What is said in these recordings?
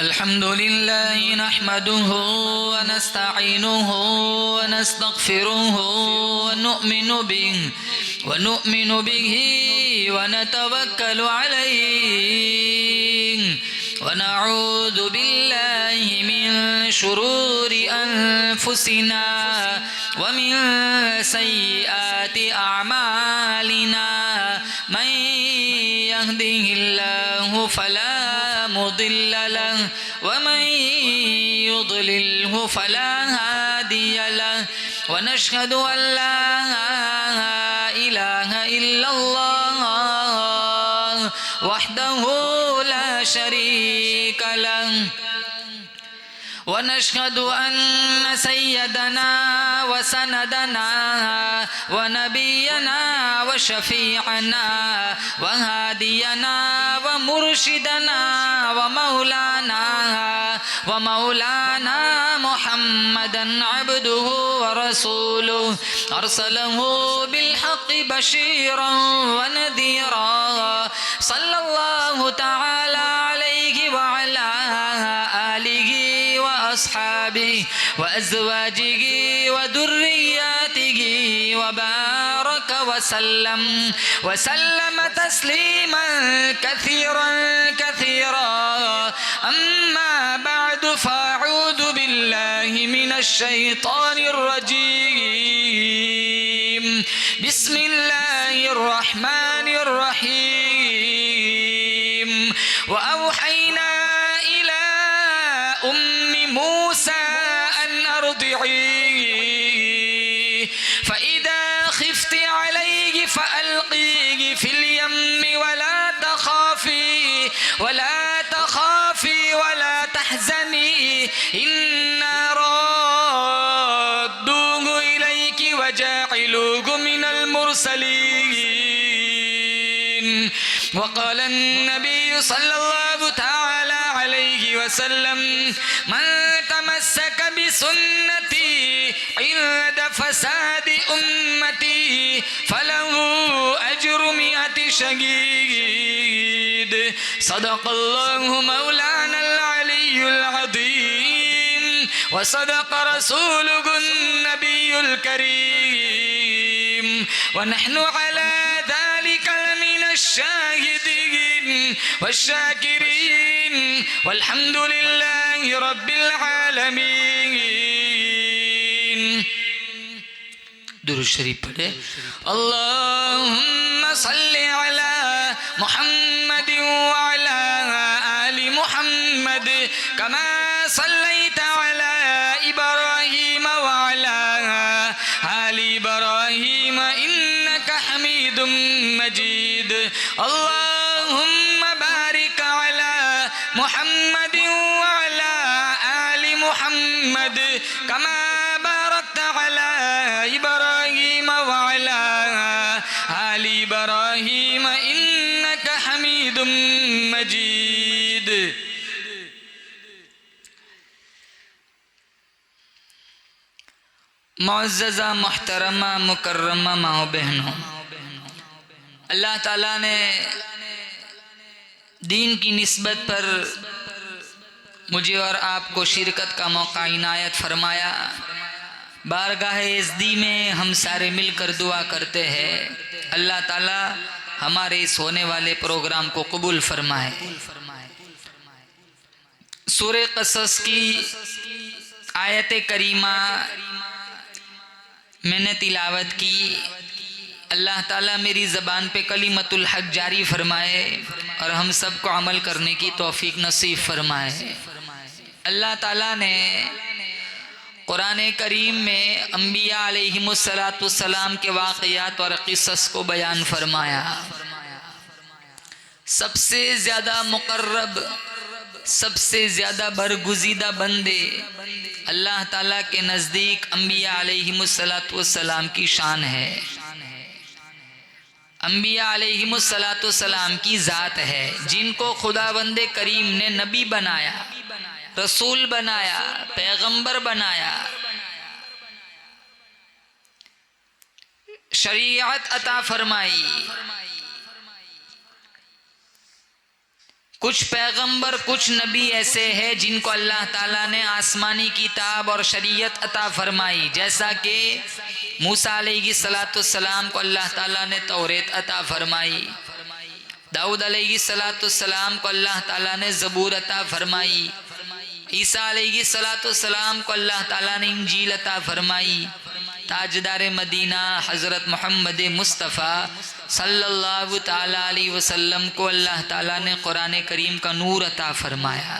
अल्हम्दुलिल्लाह नहमदुहु व नस्तईनुहु व नस्तगफिरुहु व नुमिनु बिही व नतवक्कलु अलैहि व नऊज़ु बिल्लाहि मिन शुरूरि अनफुसिना व मिन सय्यिआति अअमालिना मन यहदिहिल्लाहु फला मुदिल्ल लहु व मन युद्लिल्हु फला हादिय लहु व नशहदु अन ला इलाहा इल्लल्लाह वहदहु ला शरीक लहु व नशहदु अन्न सय्यदना व सनदना व नबियना व शफीअना व हादियना व मुर्शिदना व मौलाना मुहम्मदन अब्दुहु व रसूलुहु अरसलहु बिलहक़्क़ि बशीरन व नज़ीरा सल्लल्लाहु तआला अलैहि व अला आलिहि व अस्हाबिहि व अज़वाजिहि व दुर्रिय्यतिहि व बारक व सल्लम तस्लीमन कसीरा अम्मा बअद फ़अऊज़ु बिल्लाहि मिनश शैतानिर रजीम बिस्मिल्लाहिर रहमानिर रहीम व औहैना इला उम्मि मूसा अन अर्दिईहि फ़इज़ा ख़िफ़्ति अलैहि फ़अल्क़ीहि फ़िल यम्मि वला तख़ाफ़ी वला तहज़नी इन्ना राद्दूहु इलैकि व जाइलूहु मिनल मुरसलीन वक़ाल अन्नबी सल्लल्लाहु तआला अलैहि वसल्लम मन तमस्सक बिसुन्नती इन्द फसादि उम्मती फलहु अज्रु मिअति शहीद सदक़ल्लाहु मौलानल अलियुल अज़ीम व सदक़ रसूलुहुन नबियुल करीम व नहनु अला ज़ालिका मिनश शाहिदीन वश्शाकिरीन वल्हम्दुलिल्लाहि रब्बिल आलमीन। दुरूद शरीफ पढ़े। अल्लाहुम्मा सल्लि अला मुहम्मद व अला आलि मुहम्मद कमा सल्लैता अला इब्राहीम व अला आलि इब्राहीम इन्नका हमीदुम मजीद। अल्लाहुम्मा बारिक अला मुहम्मद व अला आलि मुहम्मद कमा बारकता अला इब्राहीम व अला आलि इब्राहीम इन्नका हमीदुम मजीद। मुअज़्ज़ज़ा मुहतरमा मुकर्रमा माओ बहनों, अल्लाह ताला ने दीन की निस्बत पर मुझे और आपको शिरकत का मौका इनायत फरमाया। बारगाह इज़्दी में हम सारे मिलकर दुआ करते हैं, अल्लाह ताला हमारे इस होने वाले प्रोग्राम को कबूल फरमाए। सूरे क़सस की आयत करीमा मैंने तिलावत की। अल्लाह ताला मेरी ज़बान पे कलिमतुल हक़ जारी फरमाए और हम सब को अमल करने की तौफीक नसीब फरमाए। अल्लाह ताला ने कुरान करीम में अम्बिया अलैहिमुस्सलाम के वाक़यात और क़िस्स को बयान फरमाया। सबसे ज़्यादा मुक़र्रब, सबसे ज़्यादा बरगुज़ीदा बंदे अल्लाह ताला के नज़दीक अम्बिया अलैहिमुस्सलाम की शान है। अम्बिया अलैहिमुस्सलाम की ज़ात है जिनको खुदावंदे करीम ने नबी बनाया, रसूल बनाया, पैगंबर बनाया, शरीयत अता फरमाई। कुछ पैगंबर कुछ नबी ऐसे हैं जिनको अल्लाह ताला ने आसमानी किताब और शरीयत अता फरमाई, जैसा कि मूसा अलैहिस्सलाम को अल्लाह ताला ने तौरेत अता फरमाई, दाऊद अलैहिस्सलाम को अल्लाह ताला ने ज़बूर अता फरमाई, ईसा अलैहिस्सलाम को अल्लाह ताला ने इंजील अता फरमाई, ताजदार मदीना हज़रत मोहम्मद मुस्तफ़ा सल्लल्लाहु ताला अलैहि वसल्लम को अल्लाह ताला ने कुरान करीम का नूर अता फरमाया।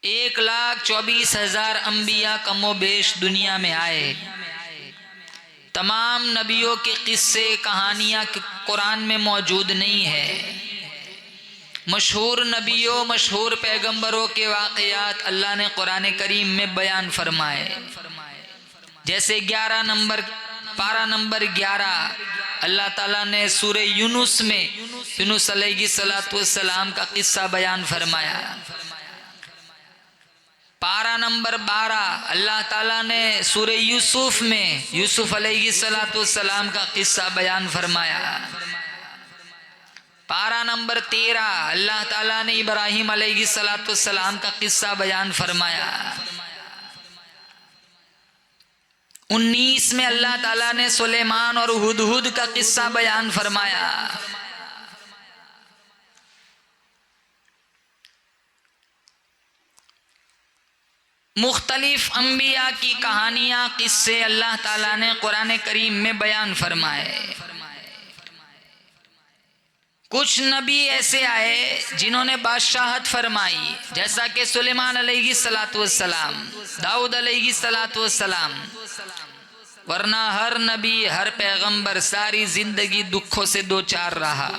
1,24,000 अंबिया कमोबेश दुनिया में आए। तमाम नबियों के किस्से कहानियाँ कुरान में मौजूद नहीं है। मशहूर नबियों मशहूर पैगंबरों के वाक़यात अल्लाह ने कुरान करीम में बयान फरमाए। जैसे 11 नंबर पारा नंबर 11 अल्लाह ताला ने सूरे यूनुस में यूनुस अलैहिस्सलाम का किस्सा बयान फरमाया। पारा नंबर 12 अल्लाह ताला ने सूरे यूसुफ में यूसुफ अलैहिस्सलाम का किस्सा बयान फरमाया। पारा नंबर 13 अल्लाह ताला ने इब्राहिम अलैहिस्सलाम का किस्सा बयान फरमाया। 19 में अल्लाह ताला ने सुलेमान और हुदहुद का किस्सा बयान फरमाया। मुख्तलिफ अंबिया की कहानियाँ किस्से अल्लाह ताला ने कुरान करीम में बयान फरमाए। कुछ नबी ऐसे आए जिन्होंने बादशाहत फरमाई, जैसा कि सुलेमान अलैहिस्सलाम, दाऊद अलैहिस्सलाम। वरना हर नबी हर पैगंबर सारी जिंदगी दुखों से दो चार रहा,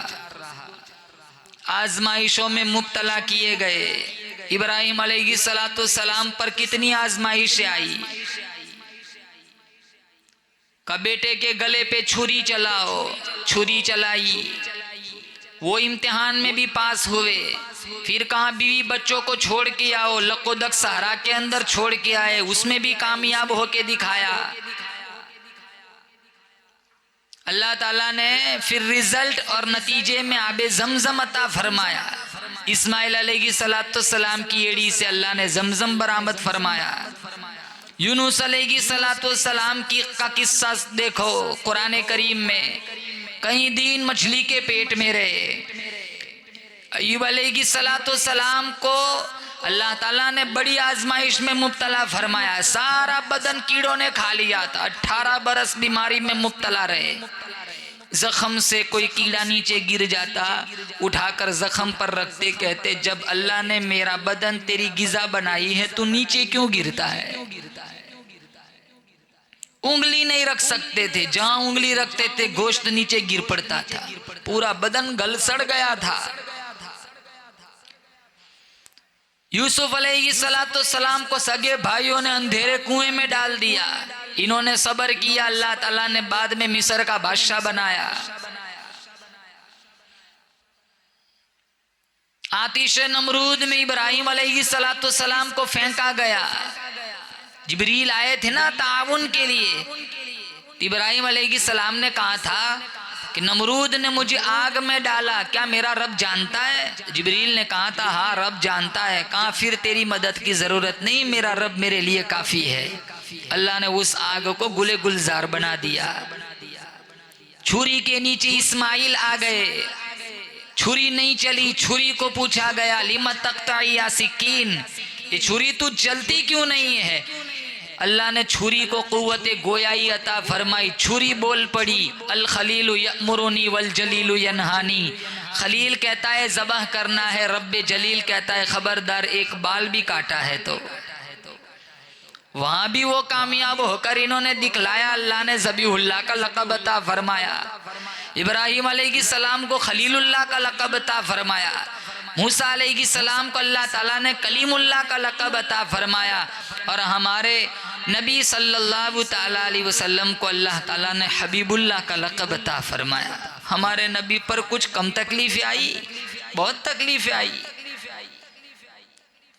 आजमाइशों में मुब्तला किए गए। इब्राहिम अलैहिस्सलाम पर कितनी आजमाइशें आई। का बेटे के गले पे छुरी चलाओ, छुरी चलाई, वो इम्तिहान में भी पास हुए। फिर कहा बीवी बच्चों को छोड़ के आओ, लकोदक सहारा के अंदर छोड़ के आए, उसमें भी कामयाब होके दिखाया। अल्लाह ताला ने फिर रिजल्ट और नतीजे में आबे जमजम अता फरमाया। इस्माइल अलैहिस्सलाम की एड़ी से अल्लाह ने जमजम बरामद फरमाया। यूनुस अलैहिस्सलाम की का किस्सा देखो कुरान करीम में, कई दिन मछली के पेट में रहे। अय्यूब अलैहिस्सलाम को अल्लाह ताला ने बड़ी आजमाइश में मुब्तला फरमाया। सारा बदन कीड़ों ने खा लिया था, 18 बरस बीमारी में मुब्तला रहे। जख्म से कोई कीड़ा नीचे गिर जाता, उठाकर जख्म पर रखते, कहते जब अल्लाह ने मेरा बदन तेरी गिजा बनाई है तो नीचे क्यों गिरता है। उंगली नहीं रख सकते थे, जहां उंगली रखते थे गोश्त नीचे गिर पड़ता था, पूरा बदन गल सड़ गया था। यूसुफ अलैहिस्सलाम को सगे भाइयों ने अंधेरे कुएं में डाल दिया। इन्होंने सब्र किया, अल्लाह ताला ने बाद में मिस्र का बादशाह बनाया। आतिश नमरूद में इब्राहिम अलैहिस्सलाम को फेंका गया। जिब्रील आए थे ना ताउन के लिए। इब्राहिम अलैहिस्सलाम ने कहा था कि नमरूद ने मुझे आग में डाला, क्या मेरा रब जानता है। जिब्रील ने कहा था हाँ रब जानता है। कहा फिर तेरी मदद की जरूरत नहीं, मेरा रब मेरे लिए काफी है। अल्लाह ने उस आग को गुले गुलजार बना दिया। छुरी के नीचे इस्माइल आ गए, छुरी नहीं चली। छुरी को पूछा गया लिमा तख्ताई या सिक्कीन, ये छुरी तू चलती क्यों नहीं है। अल्लाह ने छुरी को कुव्वते गोयाई अता फरमाई। छुरी बोल पड़ी अल खलीलु यअमुरुनी वल जलीलु यनहानी। खलील कहता है ज़बह करना है, रब्बे जलील कहता है खबरदार एक बाल भी काटा है तो। वहां भी वो कामयाब होकर इन्होंने दिखलाया। अल्लाह ने ज़बीहुल्लाह का लक़ब अता फरमाया। इब्राहिम अलैहिस्सलाम को खलीलुल्लाह का लक़ब अता फरमाया। मूसा अलैहिस्सलाम को अल्लाह ताला ने कलीमुल्लाह का लक़ब अता फरमाया। और हमारे नबी सल्लल्लाहु ताला अलैहि वसल्लम को अल्लाह ताला ने हबीबुल्लाह का लक़ब अता फरमाया। हमारे नबी पर कुछ कम तकलीफ़ें आई, बहुत तकलीफ़ें आई।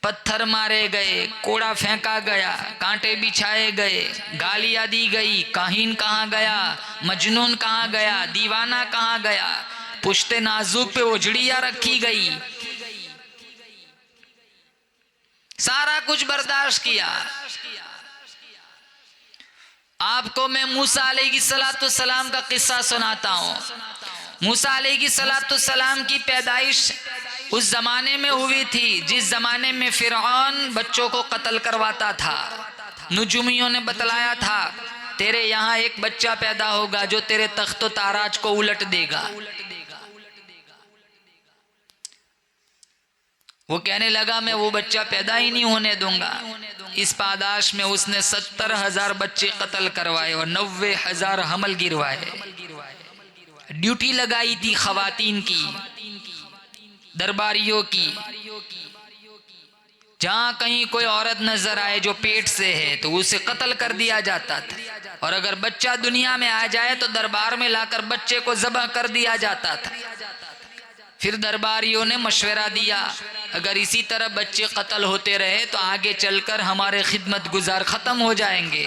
पत्थर मारे गए, कोड़ा फेंका गया, कांटे बिछाए गए, गालियां दी गई, काहिन कहाँ गया, मजनून कहाँ गया, दीवाना कहाँ गया, पुश्ते नाजुक पे उजड़ियां रखी गई, सारा कुछ बर्दाश्त किया। आपको मैं मूसा अलैहिस्सलाम का किस्सा सुनाता हूँ। मूसा अलैहिस्सलाम की पैदाइश उस जमाने में हुई थी जिस जमाने में फिरौन बच्चों को कत्ल करवाता था। नुजुमियों ने बतलाया था तेरे यहाँ एक बच्चा पैदा होगा जो तेरे तख्तो ताराज को उलट देगा। वो कहने लगा मैं वो बच्चा पैदा ही नहीं होने दूंगा। इस पादाश में उसने 70,000 बच्चे कत्ल करवाए और 90,000 हमल गिरवाए। ड्यूटी लगाई थी खवातीन की, दरबारियों की। जहां कहीं कोई औरत नजर आए जो पेट से है तो उसे कत्ल कर दिया जाता था, और अगर बच्चा दुनिया में आ जाए तो दरबार में लाकर बच्चे को ज़बह कर दिया जाता था। फिर दरबारियों ने मशवरा दिया अगर इसी तरह बच्चे कत्ल होते रहे तो आगे चलकर हमारे खिदमत गुजार खत्म हो जाएंगे।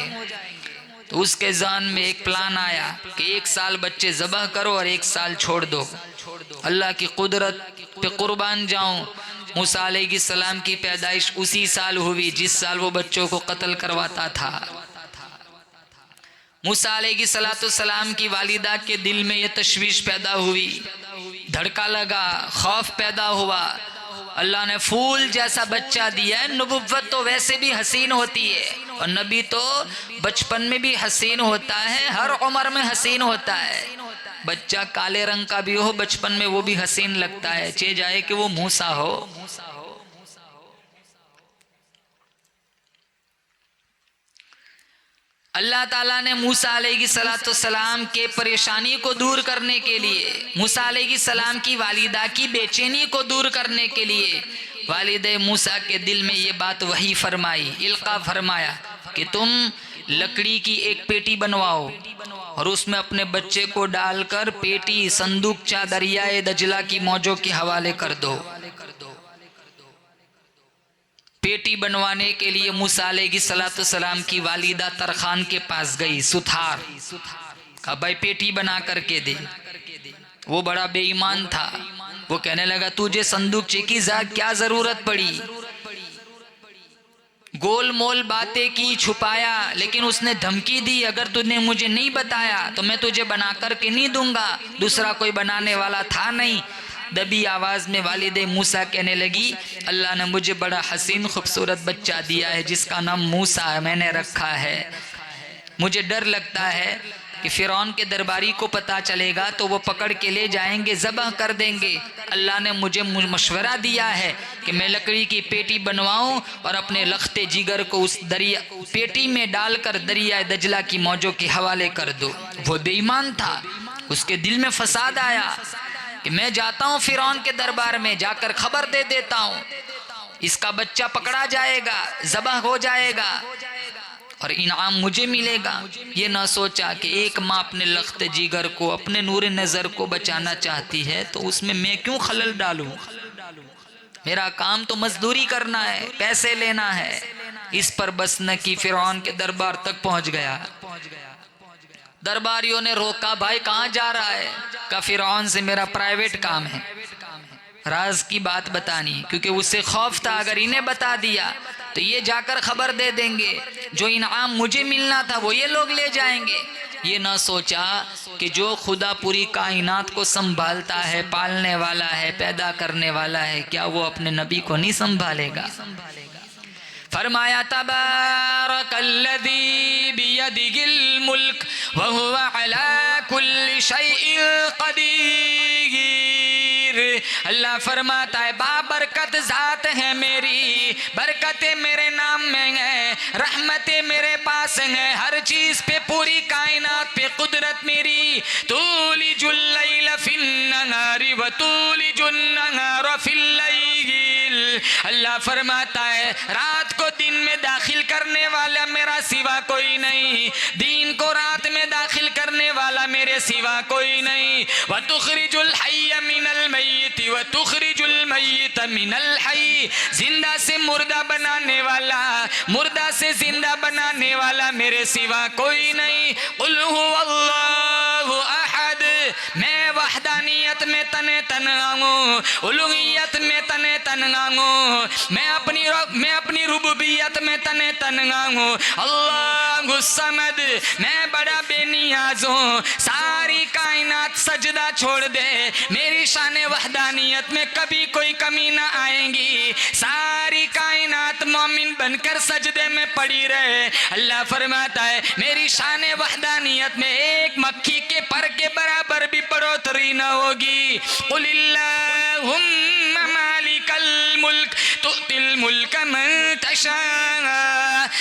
तो उसके ज़हन में एक प्लान आया कि 1 साल बच्चे ज़बह करो और 1 साल छोड़ दो। अल्लाह की कुदरत पे कुर्बान जाऊं, मूसा अलैहिस्सलाम की पैदाइश उसी साल हुई जिस साल वो बच्चों को कत्ल करवाता था। मूसा अलैहिस्सलाम की वालिदा के दिल में ये तशवीश पैदा हुई, धड़का लगा, खौफ पैदा हुआ। अल्लाह ने फूल जैसा बच्चा दिया है। नबुव्वत तो वैसे भी हसीन होती है और नबी तो बचपन में भी हसीन होता है, हर उम्र में हसीन होता है। बच्चा काले रंग का भी हो बचपन में वो भी हसीन लगता है, चे जाए कि वो मूसा हो। अल्लाह ताला ने मूसा अलैहिस्सलाम के परेशानी को दूर करने के लिए, मूसा अलैहिस्सलाम की वालिदा की बेचैनी को दूर करने के लिए वालिदे मूसा के दिल में ये बात वही फरमाई, इल्का फरमाया कि तुम लकड़ी की एक पेटी बनवाओ और उसमें अपने बच्चे को डालकर पेटी संदूकचा दरियाए दजला की मौजों के हवाले कर दो। पेटी बनवाने के लिए मूसा अलैहिस्सलाम की वालिदा तरखान के पास गई, सुथार का भाई पेटी बना करके दे। वो बड़ा बेईमान था, वो कहने लगा तुझे संदूकचे की क्या जरूरत पड़ी। गोल मोल बातें की, छुपाया, लेकिन उसने धमकी दी अगर तूने मुझे नहीं बताया तो मैं तुझे बना करके नहीं दूंगा। दूसरा कोई बनाने वाला था नहीं। दबी आवाज में वालिदे मूसा कहने लगी अल्लाह ने मुझे बड़ा हसीन खूबसूरत बच्चा दिया है जिसका नाम मूसा मैंने रखा है। मुझे डर लगता है कि फिरौन के दरबारी को पता चलेगा तो वो पकड़ के ले जाएंगे, ज़बह कर देंगे। अल्लाह ने मुझे मशवरा दिया है कि मैं लकड़ी की पेटी बनवाऊं और अपने लख्ते जिगर को उस दरिया पेटी में डालकर दरिया दजला की मौजों के हवाले कर दो। वो बेईमान था, उसके दिल में फसाद आया कि मैं जाता हूँ फिरौन के दरबार में, जाकर खबर दे देता हूँ, इसका बच्चा पकड़ा जाएगा, ज़बह हो जाएगा और इनाम मुझे मिलेगा। ये ना सोचा कि एक माँ अपने लख्त जिगर को, अपने नूर नज़र को बचाना चाहती है तो उसमें मैं क्यों खलल डालूं। मेरा काम तो मजदूरी करना है, पैसे लेना है। इस पर बस न की फिरौन के दरबार तक पहुंच गया। दरबारियों ने रोका, भाई कहाँ जा रहा है? का फिरौन से मेरा प्राइवेट काम है, राज की बात बतानी, क्योंकि उससे खौफ था अगर इन्हें बता दिया तो ये जाकर खबर दे देंगे, जो इनाम मुझे मिलना था वो ये लोग ले जाएंगे। ये ना सोचा कि जो खुदा पूरी कायनात को संभालता है, पालने वाला है, पैदा करने वाला है, क्या वो अपने नबी को नहीं संभालेगा। फरमाया तबारकल्लज़ी बियदिहिल मुल्क व हुवा अला कुल्लि शैइन क़दीर। अल्लाह फरमाता है बाबरकत ज़ात है मेरी, बरकतें मेरे नाम में है, रहमतें मेरे पास हैं, हर चीज़ पे, पूरी कायनात पे कुदरत मेरी। तूलिजुल लैल फिन नहारी व तूलिजुन नहार फिल लैल। अल्लाह फरमाता है रात को दिन में दाखिल करने वाला मेरा सिवा कोई नहीं, दिन को रात में दाखिल करने वाला मेरे सिवा कोई नहीं। व तुखरिजुल हय्य मिनल मय्यित व तुखरिजुल मय्यित मिनल हई, जिंदा से मुर्दा बनाने वाला, मुर्दा से जिंदा बनाने वाला मेरे सिवा कोई नहीं। कुल हुवल्लाहु अहद, मैं वहदानियत में तने तनगाऊं, उलूहियत में तने तनगाऊं, मैं अपनी रुबूबियत में तने तनगाऊं। अल्लाहु समद, मैं बड़ा बेनियाज हूँ। सारी कायनात सजदा छोड़ दे, मेरी शान वहदानियत में कभी कोई कमी ना आएगी। सारी कायनात मोमिन बनकर सजदे में पड़ी रहे। अल्लाह फरमाता है मेरी शान वहदानियत में एक मक्खी के पर के बराबर भी बढ़ोतरी न होगी। कुलिल्लाहुम्मा मालिकल मुल्क तुतिल मुल्क मन तशा,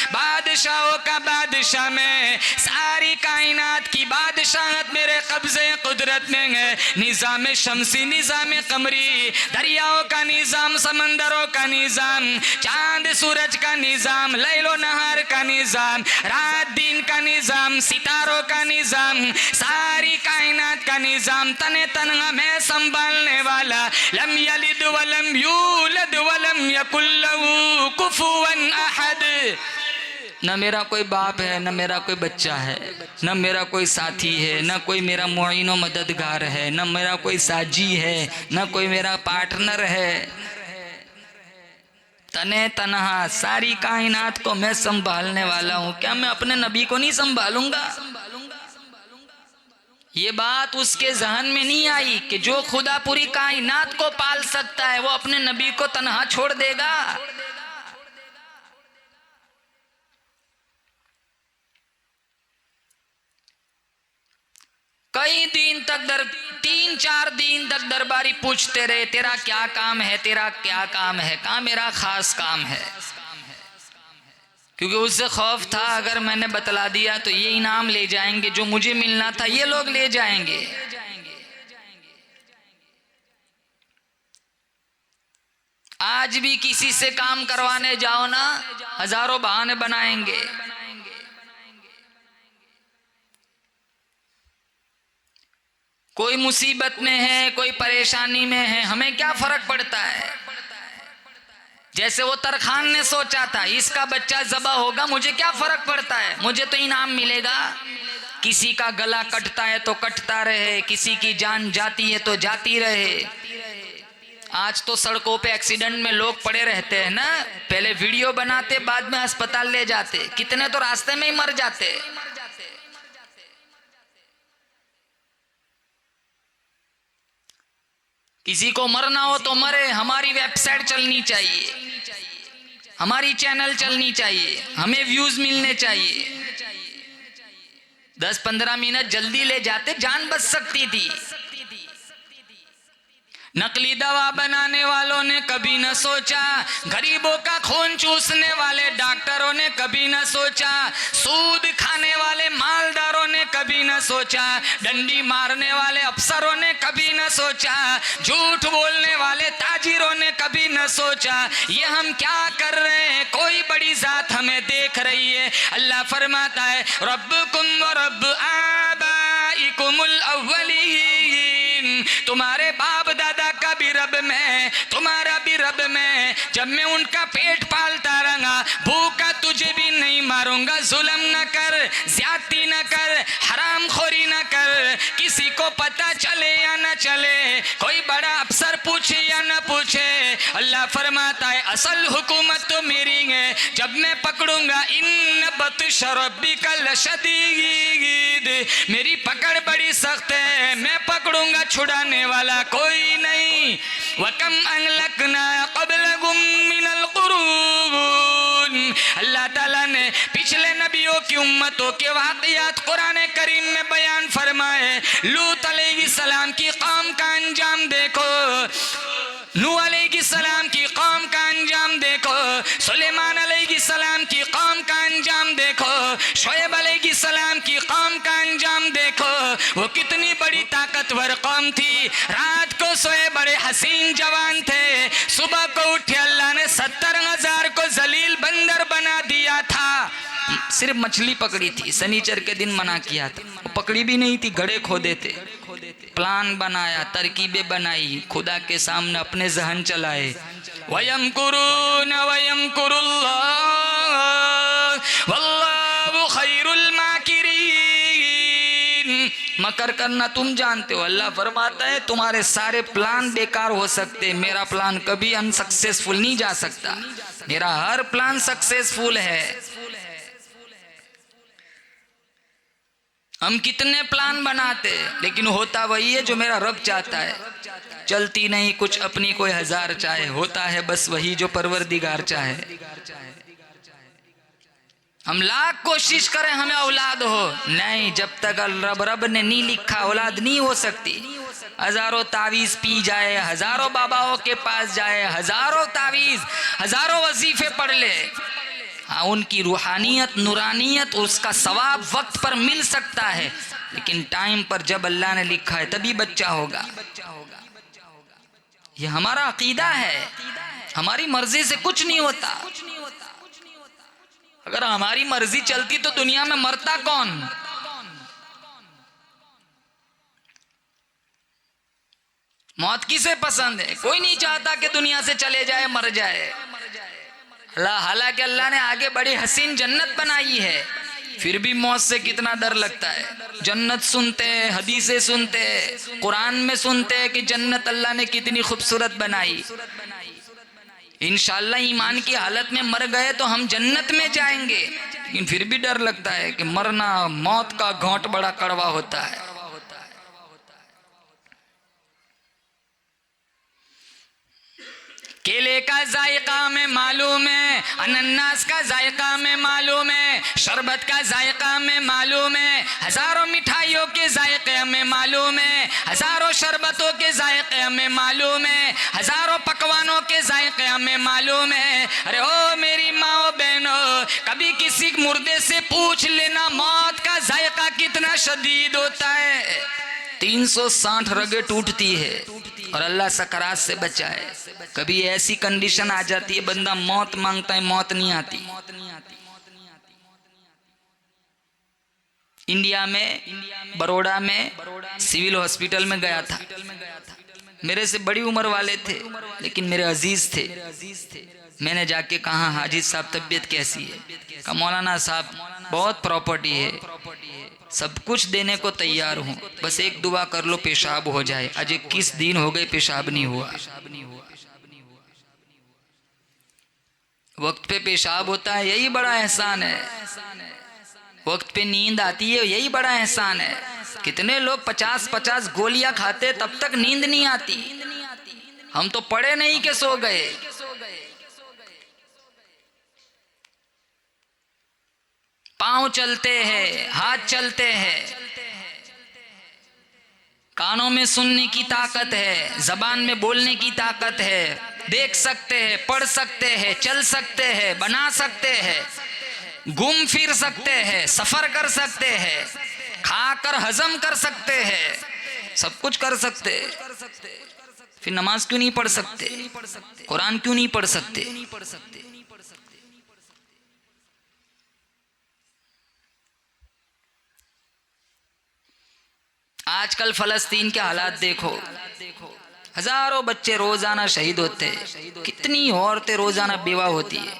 बादशाहों का बादशाह में, सारी कायनात की बादशाहत मेरे कब्जे कुदरत में है। निज़ाम शमसी, निज़ाम कमरी, दरियाओं का निज़ाम, समंदरों का निज़ाम, चांद सूरज का निज़ाम, लैलो नहार का निज़ाम, रात दिन का निज़ाम, सितारों का निज़ाम, सारी कायनात का निज़ाम तने तनहा मैं संभालने वाला। लम यलिद वलम यूलद वलम यकुल लहू कुफुवन अहद। न मेरा कोई बाप है, न मेरा कोई बच्चा है, न मेरा कोई साथी है, न कोई मेरा मुईन व मददगार है, न मेरा कोई साजी है, न कोई मेरा पार्टनर है। तने तनहा सारी कायनात को मैं संभालने वाला हूँ। क्या मैं अपने नबी को नहीं संभालूंगा? ये बात उसके जहन में नहीं आई कि जो खुदा पूरी कायनात को पाल सकता है वो अपने नबी को तन्हा छोड़ देगा। कई दिन तक 3-4 दिन तक दरबारी पूछते रहे तेरा क्या काम है, तेरा क्या काम है। कहा मेरा खास काम है, क्योंकि उससे खौफ था अगर मैंने बतला दिया तो ये इनाम ले जाएंगे, जो मुझे मिलना था ये लोग ले जाएंगे। आज भी किसी से काम करवाने जाओ ना, हजारों बहाने बनाएंगे। कोई मुसीबत में है, कोई परेशानी में है, हमें क्या फर्क पड़ता है। जैसे वो तरखान ने सोचा था इसका बच्चा ज़बा होगा, मुझे क्या फर्क पड़ता है, मुझे तो इनाम मिलेगा। किसी का गला कटता है तो कटता रहे, किसी की जान जाती है तो जाती रहे। आज तो सड़कों पे एक्सीडेंट में लोग पड़े रहते हैं ना, पहले वीडियो बनाते बाद में अस्पताल ले जाते, कितने तो रास्ते में ही मर जाते। किसी को मरना हो तो मरे, हमारी वेबसाइट चलनी चाहिए, हमारी चैनल चलनी चाहिए, हमें व्यूज मिलने चाहिए। 10-15 मिनट जल्दी ले जाते जान बच सकती थी। नकली दवा बनाने वालों ने कभी न सोचा, गरीबों का खून चूसने वाले डॉक्टरों ने कभी न सोचा, सूद खाने वाले मालदारों ने कभी न सोचा, डंडी मारने वाले अफसरों ने कभी न सोचा, झूठ बोलने वाले ताजिरों ने कभी न सोचा ये हम क्या कर रहे हैं, कोई बड़ी जात हमें देख रही है। अल्लाह फरमाता है रब्बुकुम व रब्बु आबाइकुमुल अव्वलीन, तुम्हारे बाप दादा का भी रब में, तुम्हारा भी रब में। जब मैं उनका पेट पालता रहा, भूखा तुझे भी नहीं मारूंगा। जुल्म न कर, ज्यादती न कर, हराम खोरी न कर, किसी को पता चले या न चले, कोई बड़ा अफसर पूछे या न पूछे। अल्लाह फरमाता है असल हुकूमत तो मेरी है, जब मैं पकड़ूंगा इन बत्श रब्बिकल शदीद, मेरी पकड़ बड़ी सख्त है, मैं पकड़ूंगा, छुड़ाने वाला कोई नहीं। वकम अहलकना क़ब्लहुम मिनल क़ुरून, अल्लाह ताला ने पिछले नबियों की उम्मतों के वाक़ियात कुरान करीम में बयान फरमाए। लूत अलैहिस्सलाम की कौम का अंजाम देखो, नूह अलैहिस्सलाम की कौम का अंजाम देखो, सुलेमान अलैहिस्सलाम की कौम का अंजाम देखो, शुएब अलैहिस्सलाम की कौम का अंजाम देखो। वो कितनी बड़ी ताकतवर कौम थी, रात को सोए बड़े हसीन जवान थे, सुबह को उठे अल्लाह ने 70,000 को जलील बंदर बना दिया था। सिर्फ मछली पकड़ी थी, शनिचर के दिन मना किया था, वो पकड़ी भी नहीं थी, घड़े खोदे थे। प्लान बनाया, तरकीबें बनाई, खुदा के सामने अपने जहन चलाए। वयमकुरून वयमकुरुल्लाह वल्लाहु खैरुल माकिरीन। मकर करना तुम जानते हो, अल्लाह फरमाता है तुम्हारे सारे प्लान बेकार हो सकते, मेरा प्लान कभी अनसक्सेसफुल नहीं जा सकता, मेरा हर प्लान सक्सेसफुल है। हम कितने प्लान बनाते लेकिन होता वही है जो मेरा रब चाहता है। चलती नहीं कुछ अपनी कोई हजार चाहे, होता है बस वही जो परवरदिगार चाहे। हम लाख कोशिश करें हमें औलाद हो, नहीं, जब तक रब ने नहीं लिखा औलाद नहीं हो सकती। हजारों तावीज पी जाए, हजारों बाबाओं के पास जाए, हजारों तावीज, हजारों वजीफे पढ़ ले, हाँ उनकी रूहानियत नूरानियत उसका सवाब वक्त पर मिल सकता है, लेकिन टाइम पर जब अल्लाह ने लिखा है तभी बच्चा होगा। ये हमारा अकीदा है, हमारी मर्जी से कुछ नहीं होता। अगर हमारी मर्जी चलती तो दुनिया में मरता कौन? मौत किसे पसंद है? कोई नहीं चाहता कि दुनिया से चले जाए, मर जाए। हालांकि अल्लाह ने आगे बड़ी हसीन जन्नत बनाई है, फिर भी मौत से कितना डर लगता है। जन्नत सुनते हैं, हदीसें सुनते हैं, कुरान में सुनते हैं कि जन्नत अल्लाह ने कितनी खूबसूरत बनाई। इंशाअल्लाह ईमान की हालत में मर गए तो हम जन्नत में जाएंगे, लेकिन फिर भी डर लगता है कि मरना, मौत का घोंट बड़ा कड़वा होता है। केले का जायका में मालूम है, अनन्नास का जायका में मालूम है, शरबत का जायका में मालूम है, हजारों मिठाइयों के जायके में मालूम है, हजारों शरबतों के जायके में मालूम है, हजारों पकवानों के जायके में मालूम है। अरे ओ मेरी माओ बहनों, कभी किसी मुर्दे से पूछ लेना मौत का जायका कितना शदीद होता है। 360 रगें टूटती है और अल्लाह सकरात से बचाए। कभी ऐसी कंडीशन आ जाती है बंदा मौत मांगता है, मौत नहीं आती। इंडिया में बड़ौदा में सिविल हॉस्पिटल में गया था, मेरे से बड़ी उम्र वाले थे लेकिन मेरे अजीज थे। मैंने जाके कहा हाजी साहब तबीयत कैसी है? कहा मौलाना साहब बहुत प्रॉपर्टी है, सब कुछ देने को तैयार हूँ, बस एक दुआ कर लो पेशाब हो जाए। अजय 21 दिन हो गए पेशाब नहीं हुआ। वक्त पे पेशाब होता है यही बड़ा एहसान है, वक्त पे नींद आती है यही बड़ा एहसान है। कितने लोग 50-50 गोलियां खाते तब तक नींद नहीं आती, हम तो पड़े नहीं के सो गए। पांव चलते हैं, हाथ चलते हैं, कानों में सुनने की ताकत है, जबान में बोलने की ताकत है, देख सकते हैं, पढ़ सकते हैं, चल सकते हैं, बना सकते हैं, घूम फिर सकते हैं, सफर कर सकते हैं, खाकर हजम कर सकते हैं, सब कुछ कर सकते हैं। फिर नमाज क्यों नहीं पढ़ सकते? कुरान क्यों नहीं पढ़ सकते? आजकल फलस्तीन के हालात देखो, हजारों बच्चे रोजाना शहीद होते हैं, कितनी औरतें रोजाना बेवा होती है।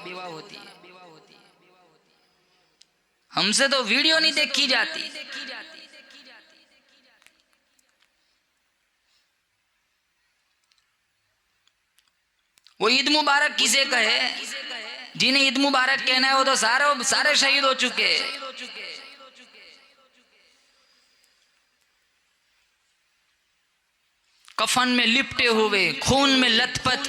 हमसे तो वीडियो नहीं देखी जाती। वो ईद मुबारक किसे कहे? जिन्हें ईद मुबारक कहना है वो तो सारे शहीद हो चुके हैं। कफन में लिपटे हुए, खून में लथपथ,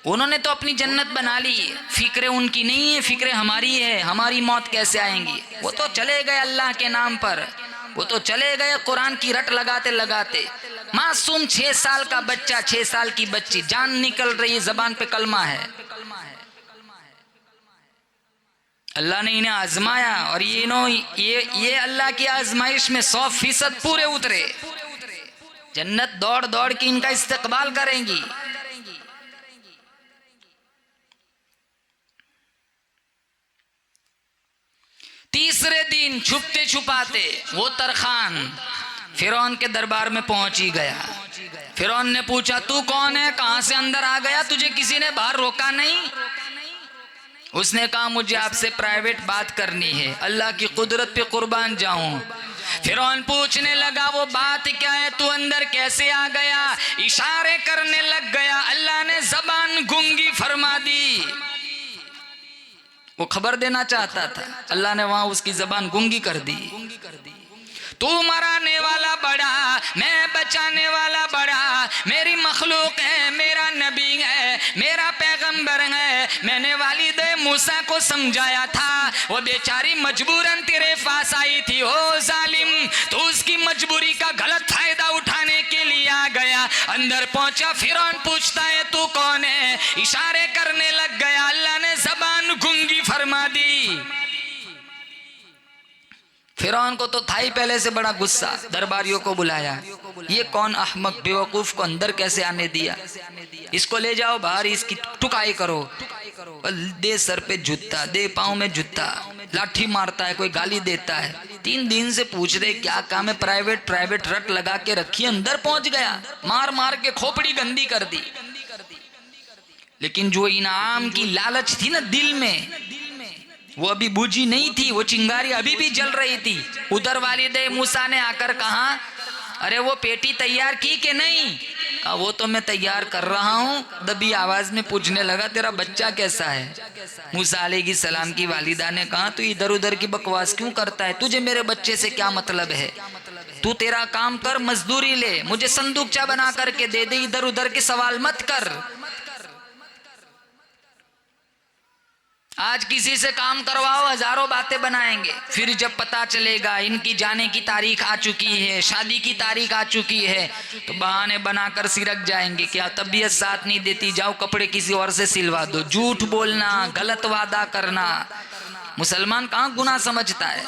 उन्होंने तो अपनी जन्नत बना ली। फिक्रे उनकी नहीं है, फिक्रे हमारी है। हमारी मौत कैसे आएंगी? वो तो चले गए अल्लाह के नाम पर, वो तो चले गए कुरान की रट लगाते लगाते। मासूम 6 साल का बच्चा, 6 साल की बच्ची, जान निकल रही, जबान पे कलमा है। अल्लाह ने इन्हें आजमाया और ये अल्लाह की आजमाइश में 100% पूरे उतरे। जन्नत दौड़ दौड़ के इनका इस्तकबाल करेंगी। तीसरे दिन छुपते छुपाते वो तरखान फिरौन के दरबार में पहुंच ही गया। फिरौन ने पूछा तू कौन है, कहां से अंदर आ गया, तुझे किसी ने बाहर रोका नहीं? उसने कहा मुझे आपसे प्राइवेट बात करनी है, अल्लाह की कुदरत पे कुर्बान जाऊं। फिरौन पूछने लगा वो बात क्या है, तू अंदर कैसे आ गया? इशारे करने लग गया। अल्लाह ने जबान गूंगी फरमा दी। वो खबर देना चाहता था, अल्लाह ने वहां उसकी जबान गूंगी कर दी। तू मराने वाला बड़ा, मैं बचाने वाला बड़ा, मेरी मखलूक है, मेरा नबी है, मेरा पैगंबर है। मैंने वालिद मूसा को समझाया था, वो बेचारी मजबूरन तेरे पास आई थी। ओ जालिम, तू उसकी मजबूरी का गलत फायदा उठाने के लिए आ गया। अंदर पहुंचा, फिरौन पूछता है तू कौन है, इशारे करने लग गया। अल्लाह ने जबान गूंगी फरमा दी। फिरौन को तो था ही पहले से बड़ा गुस्सा। दरबारियों को बुलाया, ये कौन अहमक बेवकूफ को अंदर कैसे आने दिया, इसको ले जाओ बाहर, इसकी टुकाई करो। दे सर पे जूता, दे पाँव में जूता, लाठी मारता है, कोई गाली देता है। 3 दिन से पूछ रहे क्या काम है, प्राइवेट रट लगा के रखी, अंदर पहुंच गया, मार मार के खोपड़ी गंदी कर दी। लेकिन जो इनाम की लालच थी ना दिल में, वो अभी बुझी नहीं थी, वो चिंगारी अभी भी जल रही थी। उधर वालिदे मूसा ने आकर कहा अरे वो पेटी तैयार की कि नहीं? कहा वो तो मैं तैयार कर रहा हूँ। दबी आवाज में पूछने लगा तेरा बच्चा कैसा है? मूसा अलैहि सलाम की वालिदा ने कहा तू इधर उधर की बकवास क्यों करता है, तुझे मेरे बच्चे से क्या मतलब है? तू तेरा काम कर, मजदूरी ले, मुझे संदूकचा बना करके दे दे, इधर उधर के सवाल मत कर। आज किसी से काम करवाओ, हजारों बातें बनाएंगे, फिर जब पता चलेगा इनकी जाने की तारीख आ चुकी है, शादी की तारीख आ चुकी है, तो बहाने बनाकर सिरक जाएंगे। क्या तबीयत साथ नहीं देती, जाओ कपड़े किसी और से सिलवा दो। झूठ बोलना, गलत वादा करना, मुसलमान कहाँ गुनाह समझता है।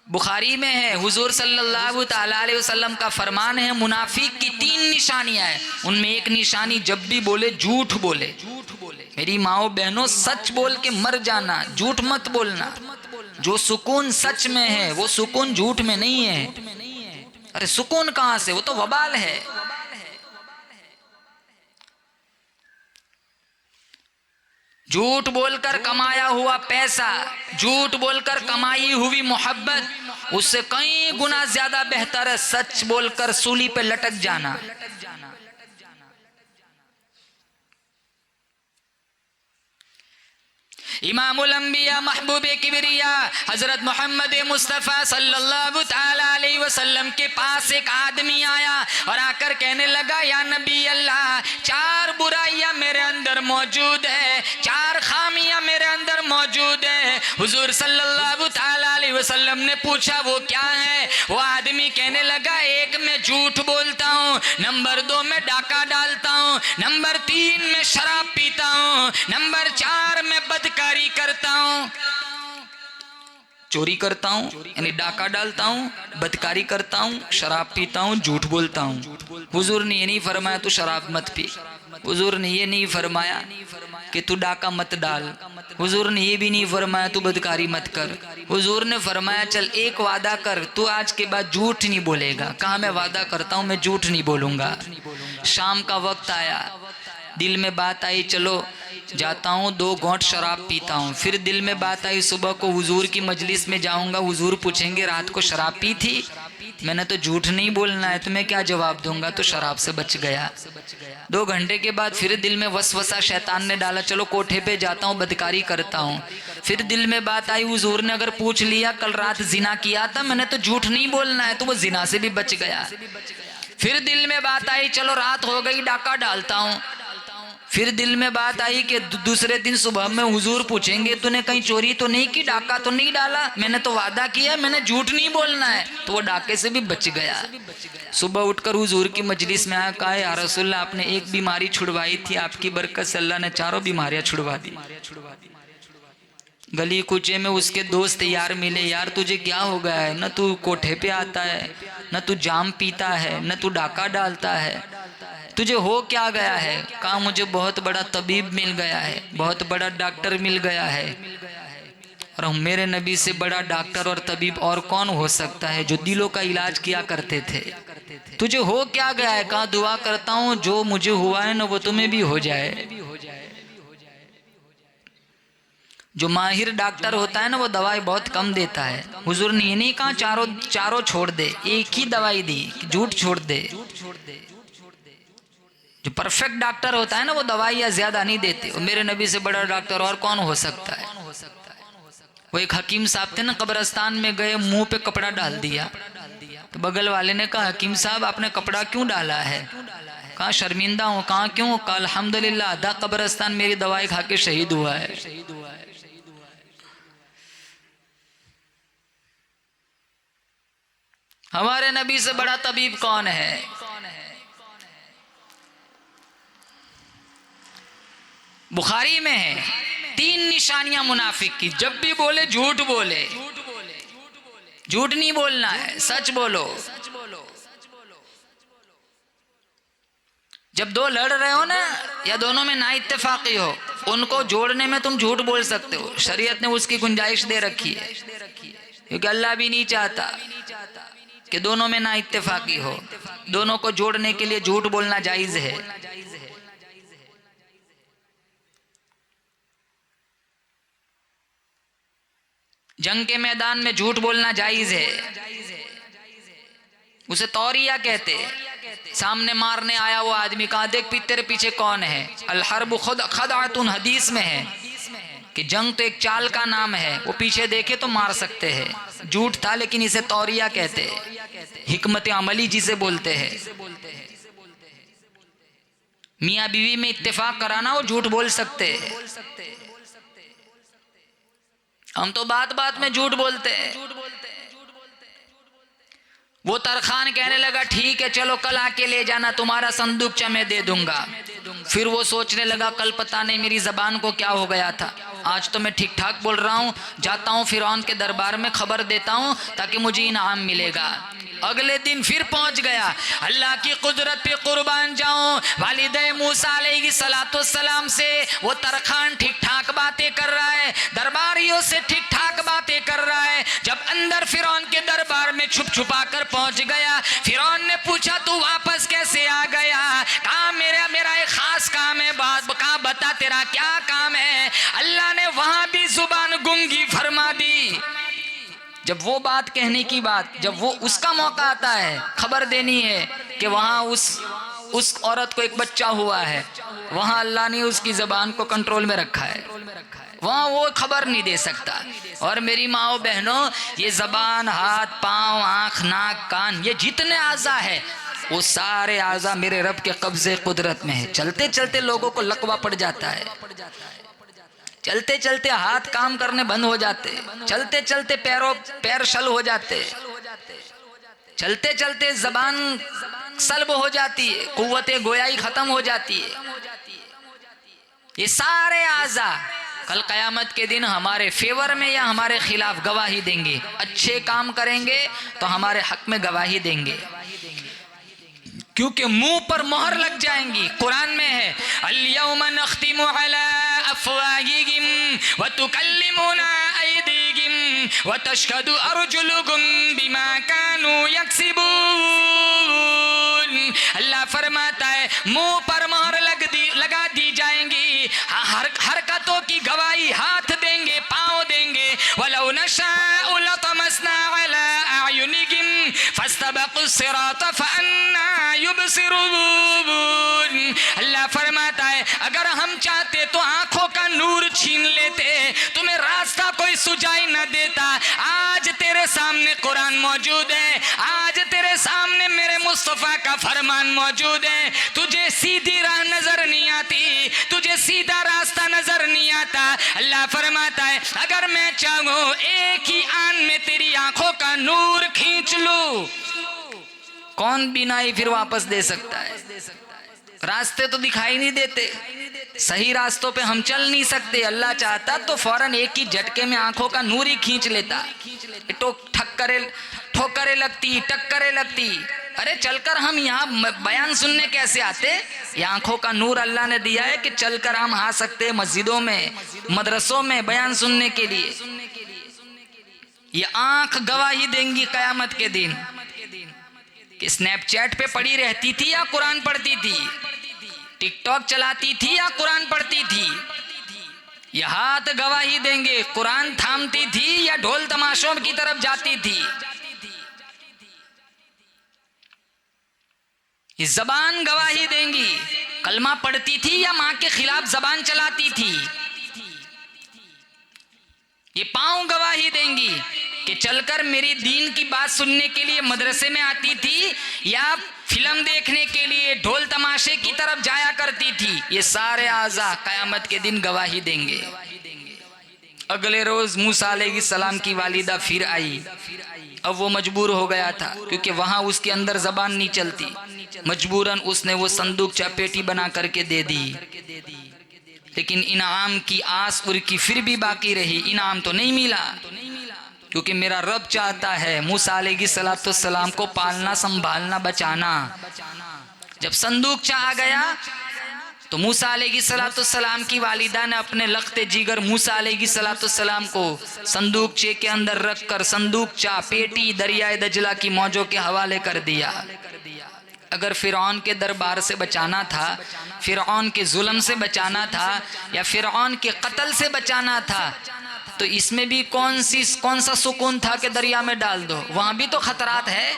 बुखारी में है, हुजूर सल्लल्लाहु अलैहि वसल्लम का फरमान है मुनाफिक की 3 निशानियां हैं। उनमें एक निशानी जब भी बोले झूठ बोले। मेरी माओ बहनों, सच बोल के मर जाना, झूठ मत बोलना। जो सुकून सच में है वो सुकून झूठ में नहीं है। अरे सुकून कहां से, वो तो वबाल है। झूठ बोलकर कमाया हुआ पैसा, झूठ बोलकर कमाई हुई मोहब्बत, उससे कई गुना ज्यादा बेहतर है सच बोलकर सूली पे लटक जाना। इमामुल अंबिया महबूबे किबरिया हजरत मोहम्मद मुस्तफ़ा सल्लल्लाहु ताला अलैहि वसल्लम के पास एक आदमी आया और आकर कहने लगा या नबी अल्लाह, 4 बुराइयां मेरे अंदर मौजूद है, 4 खामियां मेरे अंदर मौजूद है। हुजूर सल्लल्लाहु ताला अलैहि वसल्लम ने पूछा वो क्या है? वो आदमी कहने लगा, 1 मैं झूठ बोलता हूँ, नंबर 2 मैं डाका डालता हूँ, नंबर 3 मैं शराब पीता हूँ, नंबर 4 मैं बदकारी करता हूँ। चोरी करता हूँ यानी डाका डालता हूँ, बदकारी करता हूँ, शराब पीता हूँ, झूठ बोलता हूँ। हुजूर ने ये नहीं फरमाया तू शराब मत पी, हुजूर ने ये नहीं फरमाया कि तू डाका मत डाल, हुजूर ने ये भी नहीं फरमाया तू बदकारी मत कर। हुजूर ने फरमाया चल एक वादा कर, तू आज के बाद झूठ नहीं बोलेगा। कहा मैं वादा करता हूँ मैं झूठ नहीं बोलूंगा। शाम का वक्त आया, दिल में बात आई चलो जाता हूँ 2 घोंट शराब पीता हूँ। फिर दिल में बात आई सुबह को हुजूर की मजलिस में जाऊंगा, हुजूर पूछेंगे रात को शराब पी थी? मैंने तो झूठ नहीं बोलना है, तो मैं क्या जवाब दूंगा? तो शराब से बच गया। 2 घंटे के बाद फिर दिल में वसवसा शैतान ने डाला चलो कोठे पे जाता हूँ बदकारी करता हूँ। फिर दिल में बात आई हुजूर ने अगर पूछ लिया कल रात जिना किया था, मैंने तो झूठ नहीं बोलना है, तो वो जिना से भी बच गया। फिर दिल में बात आई चलो रात हो गई डाका डालता हूँ। फिर दिल में बात आई कि दूसरे दिन सुबह में हुजूर पूछेंगे तूने कहीं चोरी तो नहीं की, डाका तो नहीं डाला? मैंने तो वादा किया, मैंने झूठ नहीं बोलना है, तो वो डाके से भी बच गया। सुबह उठकर हुजूर की मजलिस में आया, कहा या रसूलल्लाह आपने एक बीमारी छुड़वाई थी, आपकी बरकत से अल्लाह ने 4 बीमारियां छुड़वा दी। गली कुचे में उसके दोस्त यार मिले, यार तुझे क्या हो गया है? न तू कोठे पे आता है, न तू जाम पीता है, न तू डाका डालता है, तुझे हो क्या गया है? कहा मुझे बहुत बड़ा तबीब मिल गया है, बहुत बड़ा डॉक्टर मिल गया है। और मेरे नबी से बड़ा डॉक्टर और तबीब और कौन हो सकता है, जो दिलों का इलाज किया करते थे। तुझे हो क्या गया है? कहा दुआ करता हूँ जो मुझे हुआ है ना वो तुम्हें भी हो जाए। जो माहिर डॉक्टर होता है ना वो दवाई बहुत कम देता है। हुजूर ने ये नहीं कहा चारों छोड़ दे, एक ही दवाई दी, झूठ छोड़ दे। जो परफेक्ट डॉक्टर होता है ना वो दवाइयाँ ज्यादा नहीं देते। और मेरे नबी से बड़ा डॉक्टर और कौन हो सकता है। वो एक हकीम साहब थे ना, कब्रिस्तान में गए, मुंह पे कपड़ा डाल दिया। तो बगल वाले ने कहा हकीम साहब आपने कपड़ा क्यों डाला है? कहा शर्मिंदा हूँ। कहा क्यों? कहा अल्हम्दुलिल्लाह आधा कब्रिस्तान मेरी दवाई खा के शहीद हुआ है। हमारे नबी से बड़ा तबीब कौन है? बुखारी में है 3 निशानियां मुनाफिक की। जब भी बोले झूठ बोले, झूठ नहीं बोलना है, सच बोलो। जब दो लड़ रहे हो ना या दोनों में ना इत्तेफाकी हो, उनको जोड़ने में तुम झूठ बोल सकते हो। शरीयत ने उसकी गुंजाइश दे रखी है, क्योंकि अल्लाह भी नहीं चाहता कि दोनों में ना इत्तेफाकी हो। दोनों को जोड़ने के लिए झूठ बोलना जायज है। जंग के मैदान में झूठ बोलना जायज है, उसे तौरिया कहते। सामने मारने आया वो आदमी, कहा देख तेरे पीछे कौन है। अल हर्ब खुद खदातुन, हदीस में है कि जंग तो एक चाल का नाम है, वो पीछे देखे तो मार सकते हैं। झूठ था लेकिन इसे तौरिया कहते हैं, हिकमत अमली जिसे बोलते हैं। मियाँ बीवी में इत्तेफाक कराना वो झूठ बोल सकते हैं। हम तो बात बात में झूठ बोलते हैं। वो तरखान कहने लगा ठीक है चलो कल आके ले जाना, तुम्हारा संदूकचा मैं दे दूंगा। फिर वो सोचने लगा कल पता नहीं मेरी जबान को क्या हो गया था, आज तो मैं ठीक ठाक बोल रहा हूँ, जाता हूँ फिरौन के दरबार में खबर देता हूँ ताकि मुझे इनाम मिलेगा। अगले दिन फिर पहुंच गया। अल्लाह की कुदरत पे कुर्बान जाऊं, वालिदे मूसा अलैहिस्सलाम से वो तरखान ठीक ठाक बातें कर रहा है, दरबारियों से ठीक ठाक बातें कर रहा है। जब अंदर फिरौन के दरबार में छुप छुपा कर पहुंच गया, फिरौन ने पूछा तू वापस कैसे आ गया? कहा मेरा एक खास काम है। बात कहा बता तेरा क्या काम है? अल्लाह ने वहां भी जुबान गुंगी फरमा दी। जब वो बात कहने की बात, जब वो उसका मौका आता है खबर देनी है कि वहां उस औरत को एक बच्चा हुआ है, वहां अल्लाह ने उसकी जबान को कंट्रोल में रखा है, वहां वो खबर नहीं दे सकता। और मेरी माओ बहनों, ये जबान, हाथ, पांव, आंख, नाक, कान, ये जितने आज़ा है वो सारे आज़ा मेरे रब के कब्जे कुदरत में है। चलते चलते लोगों को लकवा पड़ जाता है, चलते चलते हाथ काम करने बंद हो जाते, चलते चलते पैर शल हो जाते, चलते चलते जबान सल्ब हो जाती है, कुव्वते गोयाई खत्म हो जाती है। ये सारे आज़ा कल क़यामत के दिन हमारे फेवर में या हमारे खिलाफ गवाही देंगे। अच्छे काम करेंगे तो हमारे हक में गवाही देंगे, क्योंकि मुंह पर मोहर लग जाएंगी। कुरान में है अल-यौमा नख्तिमु अला अफ़वाहिहिम व तुकल्लिमुना अयदीहिम व तशहदु अर्जुलुहुम बिमा कानू यक्सिबून। अल्लाह फरमाता है मुंह पर मोहर लगा दी जाएंगी, हरकतों की गवाही हाथ देंगे, पाँव देंगे। वलौ नशाअ लतमसना अला अयुनिहिम फस्तबक़ुस सिरात फअन्ना युबसिरून। अल्लाह फरमाता है अगर हम चाहते तो आंखों का नूर छीन लेते, तुम्हें रास्ता कोई सुझाई न देता। आज तेरे सामने कुरान मौजूद है, आज तेरे सामने मेरे मुस्तफा का फरमान मौजूद है। तुझे सीधी राह नजर नहीं आती, तुझे सीधा रास्ता नजर नहीं आता। अल्लाह फरमाता है अगर मैं चाहूं एक ही आन में तेरी आंखों का नूर खींच लूं, कौन बिनाई फिर वापस दे सकता है? रास्ते तो दिखाई नहीं देते, सही रास्तों पे हम चल नहीं सकते। अल्लाह चाहता तो फौरन एक ही झटके में आंखों का नूर ही खींच लेता। ठोकरे लगती, टक्करे लगती, अरे चलकर हम यहाँ बयान सुनने कैसे आते? ये आंखों का नूर अल्लाह ने दिया है कि चलकर हम आ सकते मस्जिदों में, मदरसों में बयान सुनने के लिए। ये आंख गवाही देंगी कयामत के दिन कि स्नैपचैट पे पड़ी रहती थी या कुरान पढ़ती थी, टिकटॉक चलाती थी या कुरान पढ़ती थी। ये हाथ गवाही देंगे कुरान थामती थी या ढोल तमाशों की तरफ जाती थी। ये जबान गवाही देंगी कलमा पढ़ती थी या मां के खिलाफ जबान चलाती थी। ये पांव गवाही देंगी कि चलकर मेरी दीन की बात सुनने के लिए मदरसे में आती थी या फिल्म देखने के लिए ढोल तमाशे की तरफ जाया करती थी। ये सारे आज़ा कयामत के दिन गवाही देंगे। अगले रोज मूसा अलैहिस्सलाम की वालिदा फिर आई। अब वो मजबूर हो गया था क्योंकि वहां उसके अंदर जबान नहीं चलती। मजबूरन उसने वो संदूक पेटी बना करके दे दी, लेकिन इनाम की आस उनकी फिर भी बाकी रही। इनाम तो नहीं मिला क्योंकि मेरा रब चाहता है मूसा अलैहिस्सलाम को पालना, संभालना, बचाना। जब संदूक आ गया तो मूसा अलैहिस्सलाम की वालिदा ने अपने लख्ते जिगर मूसा अलैहिस्सलाम को संदूकचे के अंदर रखकर संदूकचा पेटी दरियाए दजला की मौजों के हवाले कर दिया। अगर फिरौन के दरबार से बचाना था, फिरौन के जुल्म से बचाना था या फिरौन के कत्ल से बचाना था, तो इसमें भी कौन सा सुकून था कि दरिया में डाल दो। वहां भी तो खतरात है,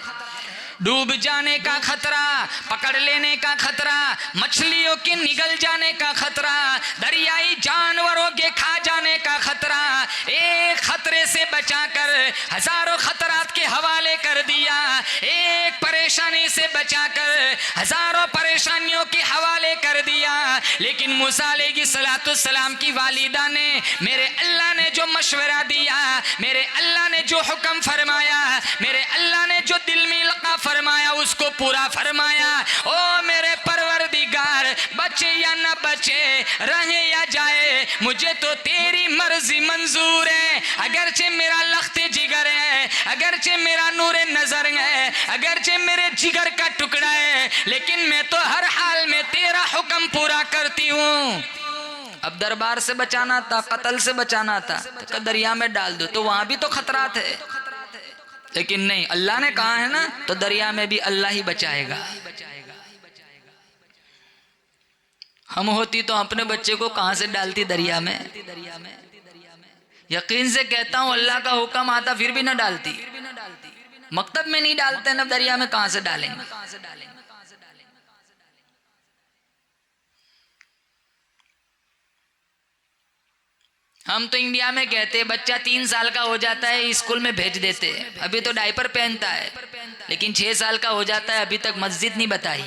डूब जाने का खतरा, पकड़ लेने का खतरा, मछलियों के निगल जाने का खतरा, दरियाई जानवरों के खा जाने का खतरा। एक खतरे से बचाकर हजारों खतरात के हवाले कर दिया, एक परेशानी से बचाकर हजारों परेशानियों के हवाले कर दिया। लेकिन मूसा अलैहिस्सलाम की वालिदा ने, मेरे अल्लाह ने जो मशवरा दिया, मेरे अल्लाह ने जो हुक्म फरमाया, मेरे अल्लाह ने जो दिल में लगा फरमाया उसको पूरा फरमाया। ओ मेरे परवरदिगार, बचे या न बचे, रहे या जाए, मुझे तो तेरी मर्जी मंजूर है। अगरचे मेरा लख्ते जिगर है, अगरचे मेरा नूरे नजर है, अगरचे मेरे जिगर का टुकड़ा है, लेकिन मैं तो हर हाल में तेरा हुक्म पूरा करती हूँ। अब दरबार से बचाना था, कत्ल से बचाना था, तो दरिया में डाल दो, तो वहां भी तो खतरात है। लेकिन नहीं, अल्लाह ने कहा है ना, तो दरिया में भी अल्लाह ही बचाएगा। हम होती तो अपने बच्चे को कहां से डालती दरिया में। यकीन से कहता हूं अल्लाह का हुक्म आता फिर भी ना डालती। मकतब में नहीं डालते ना, दरिया में कहां से डालेंगे। हम तो इंडिया में कहते बच्चा 3 साल का हो जाता है स्कूल में भेज देते, अभी तो डायपर पहनता है, लेकिन 6 साल का हो जाता है अभी तक मस्जिद नहीं बताई।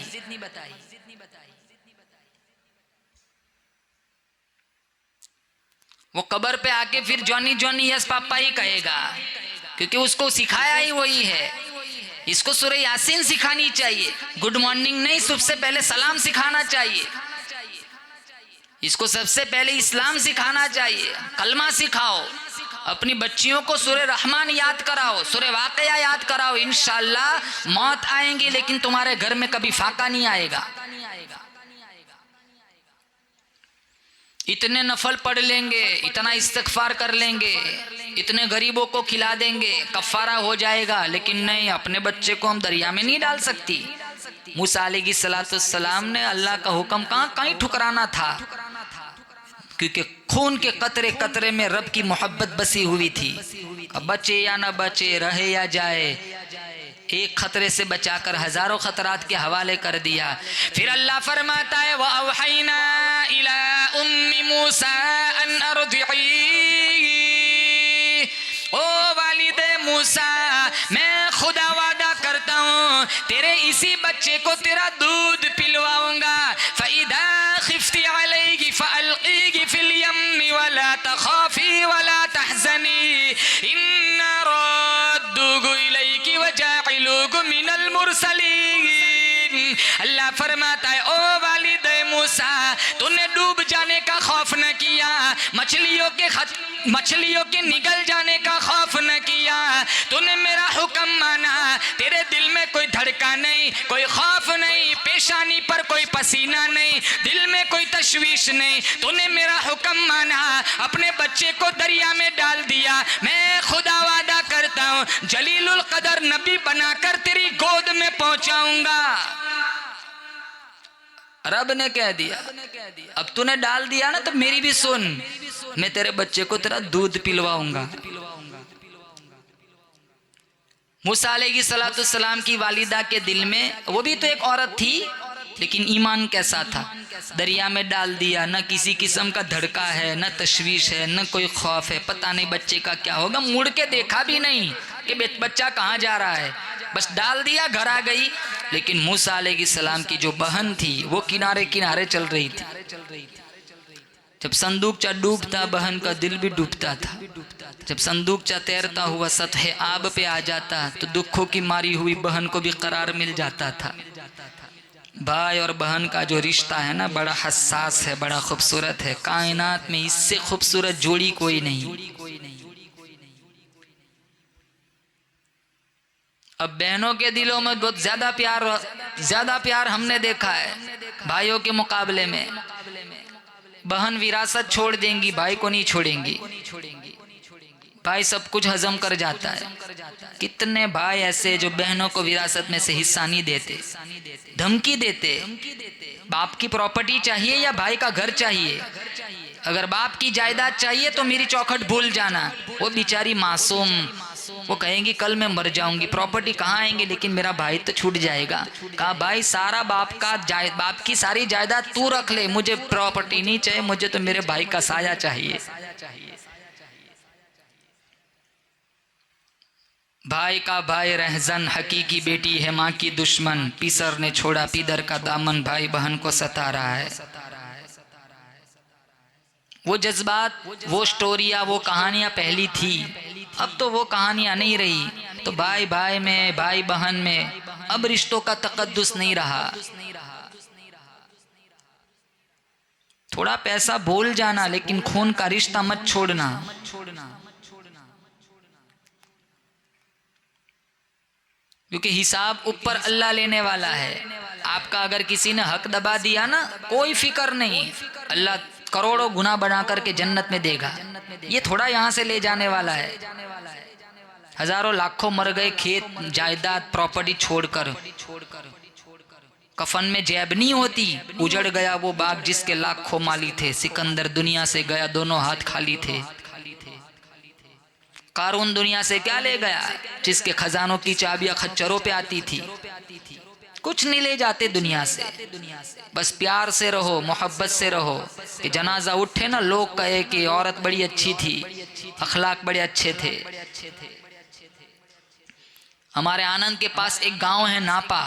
वो कब्र पे आके फिर जॉनी जॉनी यस पापा ही कहेगा, क्योंकि उसको सिखाया ही वही है। इसको सूरह यासीन सिखानी चाहिए, गुड मॉर्निंग नहीं, सबसे पहले सलाम सिखाना चाहिए। इसको सबसे पहले इस्लाम सिखाना चाहिए, कलमा सिखाओ। अपनी बच्चियों को सूरह रहमान याद कराओ, सूरह वाक़िया याद कराओ। इंशाअल्लाह मौत आएंगी लेकिन तुम्हारे घर में कभी फाका नहीं आएगा। इतने नफल पढ़ लेंगे, इतना इस्तिग़फ़ार कर लेंगे, इतने गरीबों को खिला देंगे, कफ़ारा हो जाएगा। लेकिन नहीं, अपने बच्चे को हम दरिया में नहीं डाल सकती। मूसा अलैहिस्सलाम ने अल्लाह का हुक्म कहीं ठुकराना था, क्योंकि खून के कतरे कतरे में रब की मोहब्बत बसी हुई थी। अब बचे या ना बचे, रहे या जाए, एक खतरे से बचाकर हजारों खतरात के हवाले कर दिया। फिर अल्लाह फरमाता है व अवहैना इला उम्मी मूसा अन अर्दिई, ओ वालिदे मूसा, मैं खुदा वादा करता हूँ तेरे इसी बच्चे को तेरा दूध पिलवाऊंगा। फइदा खिफ्ती अलैहि फअल्क़ीहि फिल यम्मी वला तख़ाफ़ी वला तहज़नी इन्ना राद्दूहु इलैकि वजाइलूहु मिनल मुरसलीन। अल्लाह फरमाता है ओ वालिदे मूसा, तूने डूब जाने का खौफ न किया, मछलियों के निगल जाने का खौफ न किया, तूने मेरा हुक्म माना, तेरे दिल में कोई धड़का नहीं, कोई खौफ नहीं, पेशानी पर कोई पसीना नहीं, दिल में कोई तशवीश नहीं, तूने मेरा हुक्म माना, अपने बच्चे को दरिया में डाल दिया। मैं खुदा वादा कर हूं, जलीलुल कदर नबी बनाकर तेरी गोद में पहुंचाऊंगा। रब ने कह दिया अब तूने डाल दिया ना, तो मेरी भी सुन, मैं तेरे बच्चे को तेरा दूध पिलवाऊंगा। मूसा अलैहिस्सलाम की वालिदा के दिल में, वो भी तो एक औरत थी, लेकिन ईमान कैसा था, दरिया में डाल दिया, न किसी किस्म का धड़का है, न तशवीश है, न कोई खौफ है, पता नहीं बच्चे का क्या होगा, मुड़ के देखा भी नहीं कि बच्चा कहाँ जा रहा है, बस डाल दिया, घर आ गई। लेकिन मूसा अलैहिस्सलाम की जो बहन थी वो किनारे किनारे चल रही थी। जब संदूकचा डूबता बहन का दिल भी डूबता था। जब संदूकचा तैरता हुआ सतह आब पे आ जाता तो दुखों की मारी हुई बहन को भी करार मिल जाता था। भाई और बहन का जो रिश्ता है ना, बड़ा हसास है, बड़ा खूबसूरत है। कायनात में इससे खूबसूरत जोड़ी कोई नहीं। अब बहनों के दिलों में बहुत ज्यादा प्यार हमने देखा है भाइयों के मुकाबले में। बहन विरासत छोड़ देंगी, भाई को नहीं छोड़ेंगी। भाई सब कुछ हजम कर जाता है। कितने भाई ऐसे जो बहनों को विरासत में से हिस्सा नहीं देते, धमकी देते, बाप की प्रॉपर्टी चाहिए या भाई का घर चाहिए, अगर बाप की जायदाद चाहिए तो मेरी चौखट भूल जाना। वो बेचारी मासूम, वो कहेंगी कल मैं मर जाऊंगी, प्रॉपर्टी कहाँ आएंगे, लेकिन मेरा भाई तो छूट जाएगा। कहा भाई सारा बाप की सारी जायदाद तू रख ले, मुझे प्रॉपर्टी नहीं चाहिए, मुझे तो मेरे भाई का साया चाहिए। भाई का भाई रहजन, हकीकी बेटी है माँ की दुश्मन, पीसर ने छोड़ा पीदर का दामन, भाई बहन को सता रहा है। वो जज्बात, वो स्टोरियाँ, वो कहानियाँ पहली थी, अब तो वो कहानियाँ नहीं रही। तो भाई भाई में, भाई बहन में अब रिश्तों का तकद्दुस नहीं रहा। थोड़ा पैसा भूल जाना, लेकिन खून का रिश्ता मत छोड़ना। क्योंकि हिसाब ऊपर अल्लाह लेने वाला है। आपका अगर किसी ने हक दबा दिया ना, कोई फिक्र नहीं, अल्लाह करोड़ों गुना बना करके जन्नत में देगा। ये थोड़ा यहाँ से ले जाने वाला है। हजारों लाखों मर गए खेत जायदाद प्रॉपर्टी छोड़कर, कफन में जेब नहीं होती। उजड़ गया वो बाग जिसके लाखों माली थे, सिकंदर दुनिया से गया दोनों हाथ खाली थे। कारून दुनिया से क्या ले गया, जिसके खजानों की चाबियां खच्चरों पे आती थी। कुछ नहीं ले जाते दुनिया से, बस प्यार से रहो, मोहब्बत से रहो। कि जनाजा उठे ना, लोग कहे कि औरत बड़ी अच्छी थी, अखलाक बड़े अच्छे थे। हमारे आनंद के पास एक गांव है नापा,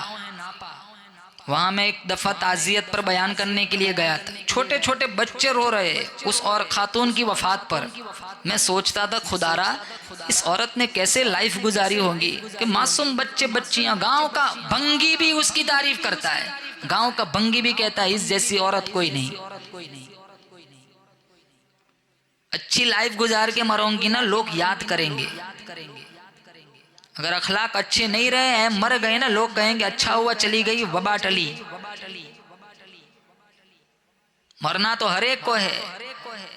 वहां मैं एक दफा ताजियत पर बयान करने के लिए गया था। छोटे छोटे बच्चे रो रहे उस और खातून की वफात पर। मैं सोचता था खुदारा इस औरत ने कैसे लाइफ गुजारी होगी कि मासूम बच्चे बच्चियां, गांव का भंगी भी उसकी तारीफ करता है, गांव का भंगी भी कहता है इस जैसी औरत कोई नहीं। अच्छी लाइफ गुजार के मरोंगी ना, लोग याद करेंगे। अगर अखलाक अच्छे नहीं रहे हैं, मर गए ना, लोग कहेंगे अच्छा हुआ चली गई, वबा टली। मरना तो हर एक को है,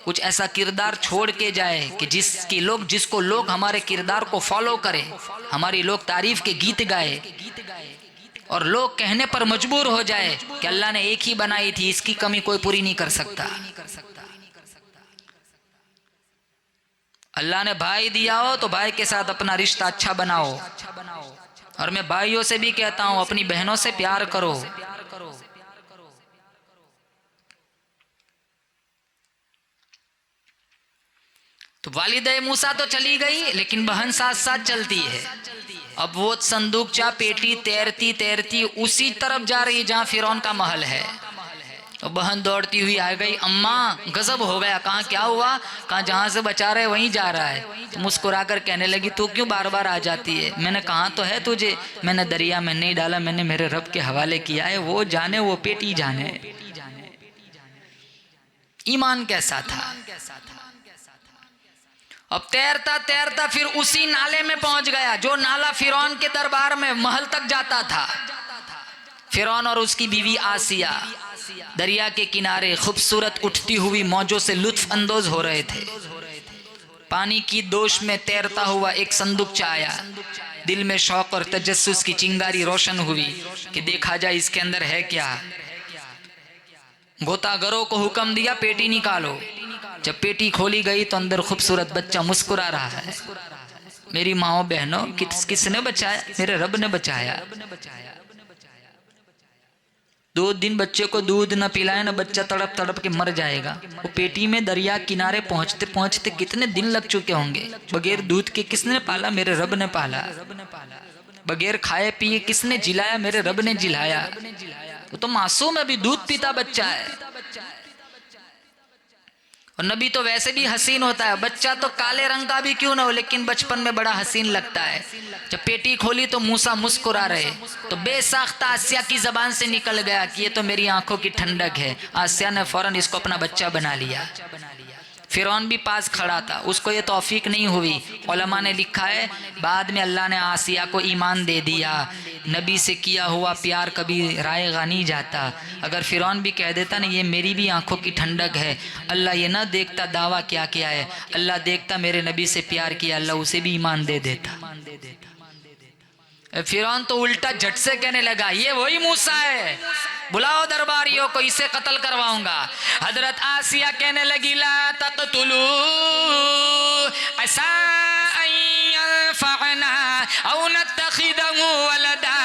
कुछ ऐसा किरदार छोड़ के जाए कि जिसको लोग हमारे किरदार को फॉलो करें, हमारी लोग तारीफ के गीत गाए और लोग कहने पर मजबूर हो जाए कि अल्लाह ने एक ही बनाई थी, इसकी कमी कोई पूरी नहीं कर सकता। अल्लाह ने भाई दिया हो तो भाई के साथ अपना रिश्ता अच्छा बनाओ। और मैं भाइयों से भी कहता हूं अपनी बहनों से प्यार करो। तो वालिदा मूसा तो चली गई, लेकिन बहन साथ साथ चलती है। अब वो संदूकचा पेटी तैरती तैरती उसी तरफ जा रही जहां फिरौन का महल है। तो बहन दौड़ती हुई आ गई, अम्मा गजब हो गया। कहाँ क्या हुआ? कहाँ जहाँ से बचा रहे वहीं जा रहा है। तो मुस्कुराकर कहने लगी तू क्यों बार बार आ जाती है? मैंने कहा तो है तुझे, मैंने दरिया में नहीं डाला, मैंने मेरे रब के हवाले किया है, वो जाने वो पेटी जाने। ईमान कैसा था। अब तैरता तैरता फिर उसी नाले में पहुंच गया जो नाला फिरौन के दरबार में महल तक जाता था। फिरौन और उसकी बीवी आसिया दरिया के किनारे खूबसूरत उठती हुई मौजों से लुत्फ अंदोज हो रहे थे। पानी की दोष में तैरता हुआ एक संदूकचा आया। दिल में शौक और तजस्सुस की चिंगारी रोशन हुई कि देखा जाए इसके अंदर है क्या। गोताखोरों को हुक्म दिया पेटी निकालो। जब पेटी खोली गई तो अंदर खूबसूरत बच्चा मुस्कुरा रहा है। मेरी माओ बहनों, किसने बचाया? मेरे रब ने बचाया। 2 दिन बच्चे को दूध न पिलाए ना, बच्चा तड़प तड़प के मर जाएगा। वो पेटी में दरिया किनारे पहुंचते पहुंचते कितने दिन लग चुके होंगे। बगैर दूध के किसने पाला? मेरे रब ने पाला। बगैर खाए पिए किसने जिलाया? मेरे रब ने जिलाया। वो तो मासूम है, अभी दूध पीता बच्चा है। और नबी तो वैसे भी हसीन होता है। बच्चा तो काले रंग का भी क्यों ना हो, लेकिन बचपन में बड़ा हसीन लगता है। जब पेटी खोली तो मूसा मुस्कुरा रहे, तो बेसाख्ता आसिया की जबान से निकल गया कि ये तो मेरी आंखों की ठंडक है। आसिया ने फौरन इसको अपना बच्चा बना लिया। फिरौन भी पास खड़ा था, उसको ये तौफीक नहीं हुई। उलमा ने लिखा है बाद में अल्लाह ने आसिया को ईमान दे दिया। नबी से किया हुआ प्यार कभी रायगा नहीं जाता। अगर फिरौन भी कह देता ना ये मेरी भी आंखों की ठंडक है, अल्लाह ये ना देखता दावा क्या किया है, अल्लाह देखता मेरे नबी से प्यार किया, अल्लाह उसे भी ईमान दे देता। फिरौन तो उल्टा झट से कहने लगा ये वही मूसा है, बुलाओ दरबारियों को, इसे कत्ल करवाऊंगा। हजरत आसिया कहने लगी ला तक़तुलू असा अन यंफ़अना औ नत्तख़िज़हु वलदा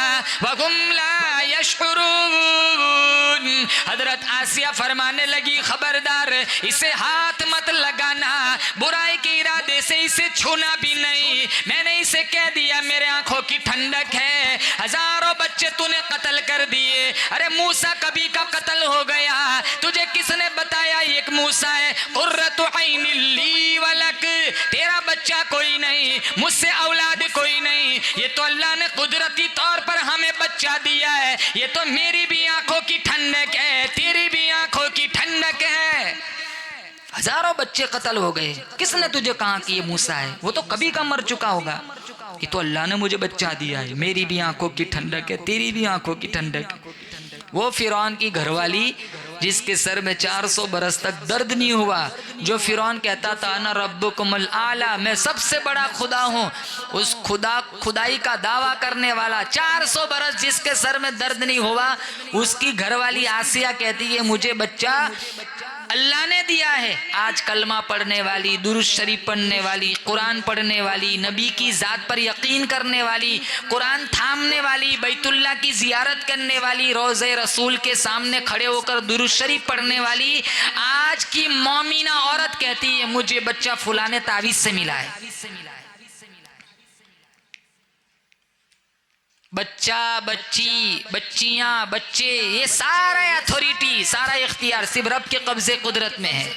वहुम ला यशउरून। हजरत आसिया फरमाने लगी खबरदार इसे हाथ मत लगाना, बुराई के इरादे से इसे छूना भी नहीं। मैंने इसे कह दिया मेरे आंखों की ठंडक है। हजारों बच्चे तूने कत्ल कर दिए। अरे मूसा कभी का कत्ल हो गया, तुझे किसने बताया एक मूसा है? कुर्रतु ऐन ली वलक, तेरा बच्चा कोई नहीं, मुझसे औलाद कोई नहीं। ये तो अल्लाह ने कुदरती तौर पर हमें बच्चा दिया है। ये तो मेरी भी आंखों की ठंडक है, तेरी भी आंखों की ठंडक है। हजारों बच्चे कत्ल हो गए। किसने तुझे कहा कि ये मूसा है? वो तो कभी का मर चुका होगा। ये तो अल्लाह ने मुझे बच्चा दिया है, मेरी भी आंखों की ठंडक है, तेरी भी आंखों की ठंडक है। वो फिरौन की घरवाली जिसके सर में 400 बरस तक दर्द नहीं हुआ, जो फिरौन कहता था ना रब्बुकुमुल आला, मैं सबसे बड़ा खुदा हूँ, उस खुदाई का दावा करने वाला 400 बरस जिसके सर में दर्द नहीं हुआ, उसकी घरवाली आसिया कहती है मुझे बच्चा अल्लाह ने दिया है। आज कलमा पढ़ने वाली, दुरूद शरीफ पढ़ने वाली, कुरान पढ़ने वाली, नबी की जात पर यकीन करने वाली, कुरान थामने वाली, बैतुल्लाह की जियारत करने वाली, रोज़े रसूल के सामने खड़े होकर दुरूद शरीफ पढ़ने वाली आज की मोमिना औरत कहती है मुझे बच्चा फुलाने तावीज़ से मिला है। बच्चा, बच्ची, बच्चियां, बच्चे, ये सारा अथॉरिटी, सारा इख्तियार सिर्फ रब के कब्जे कुदरत में है।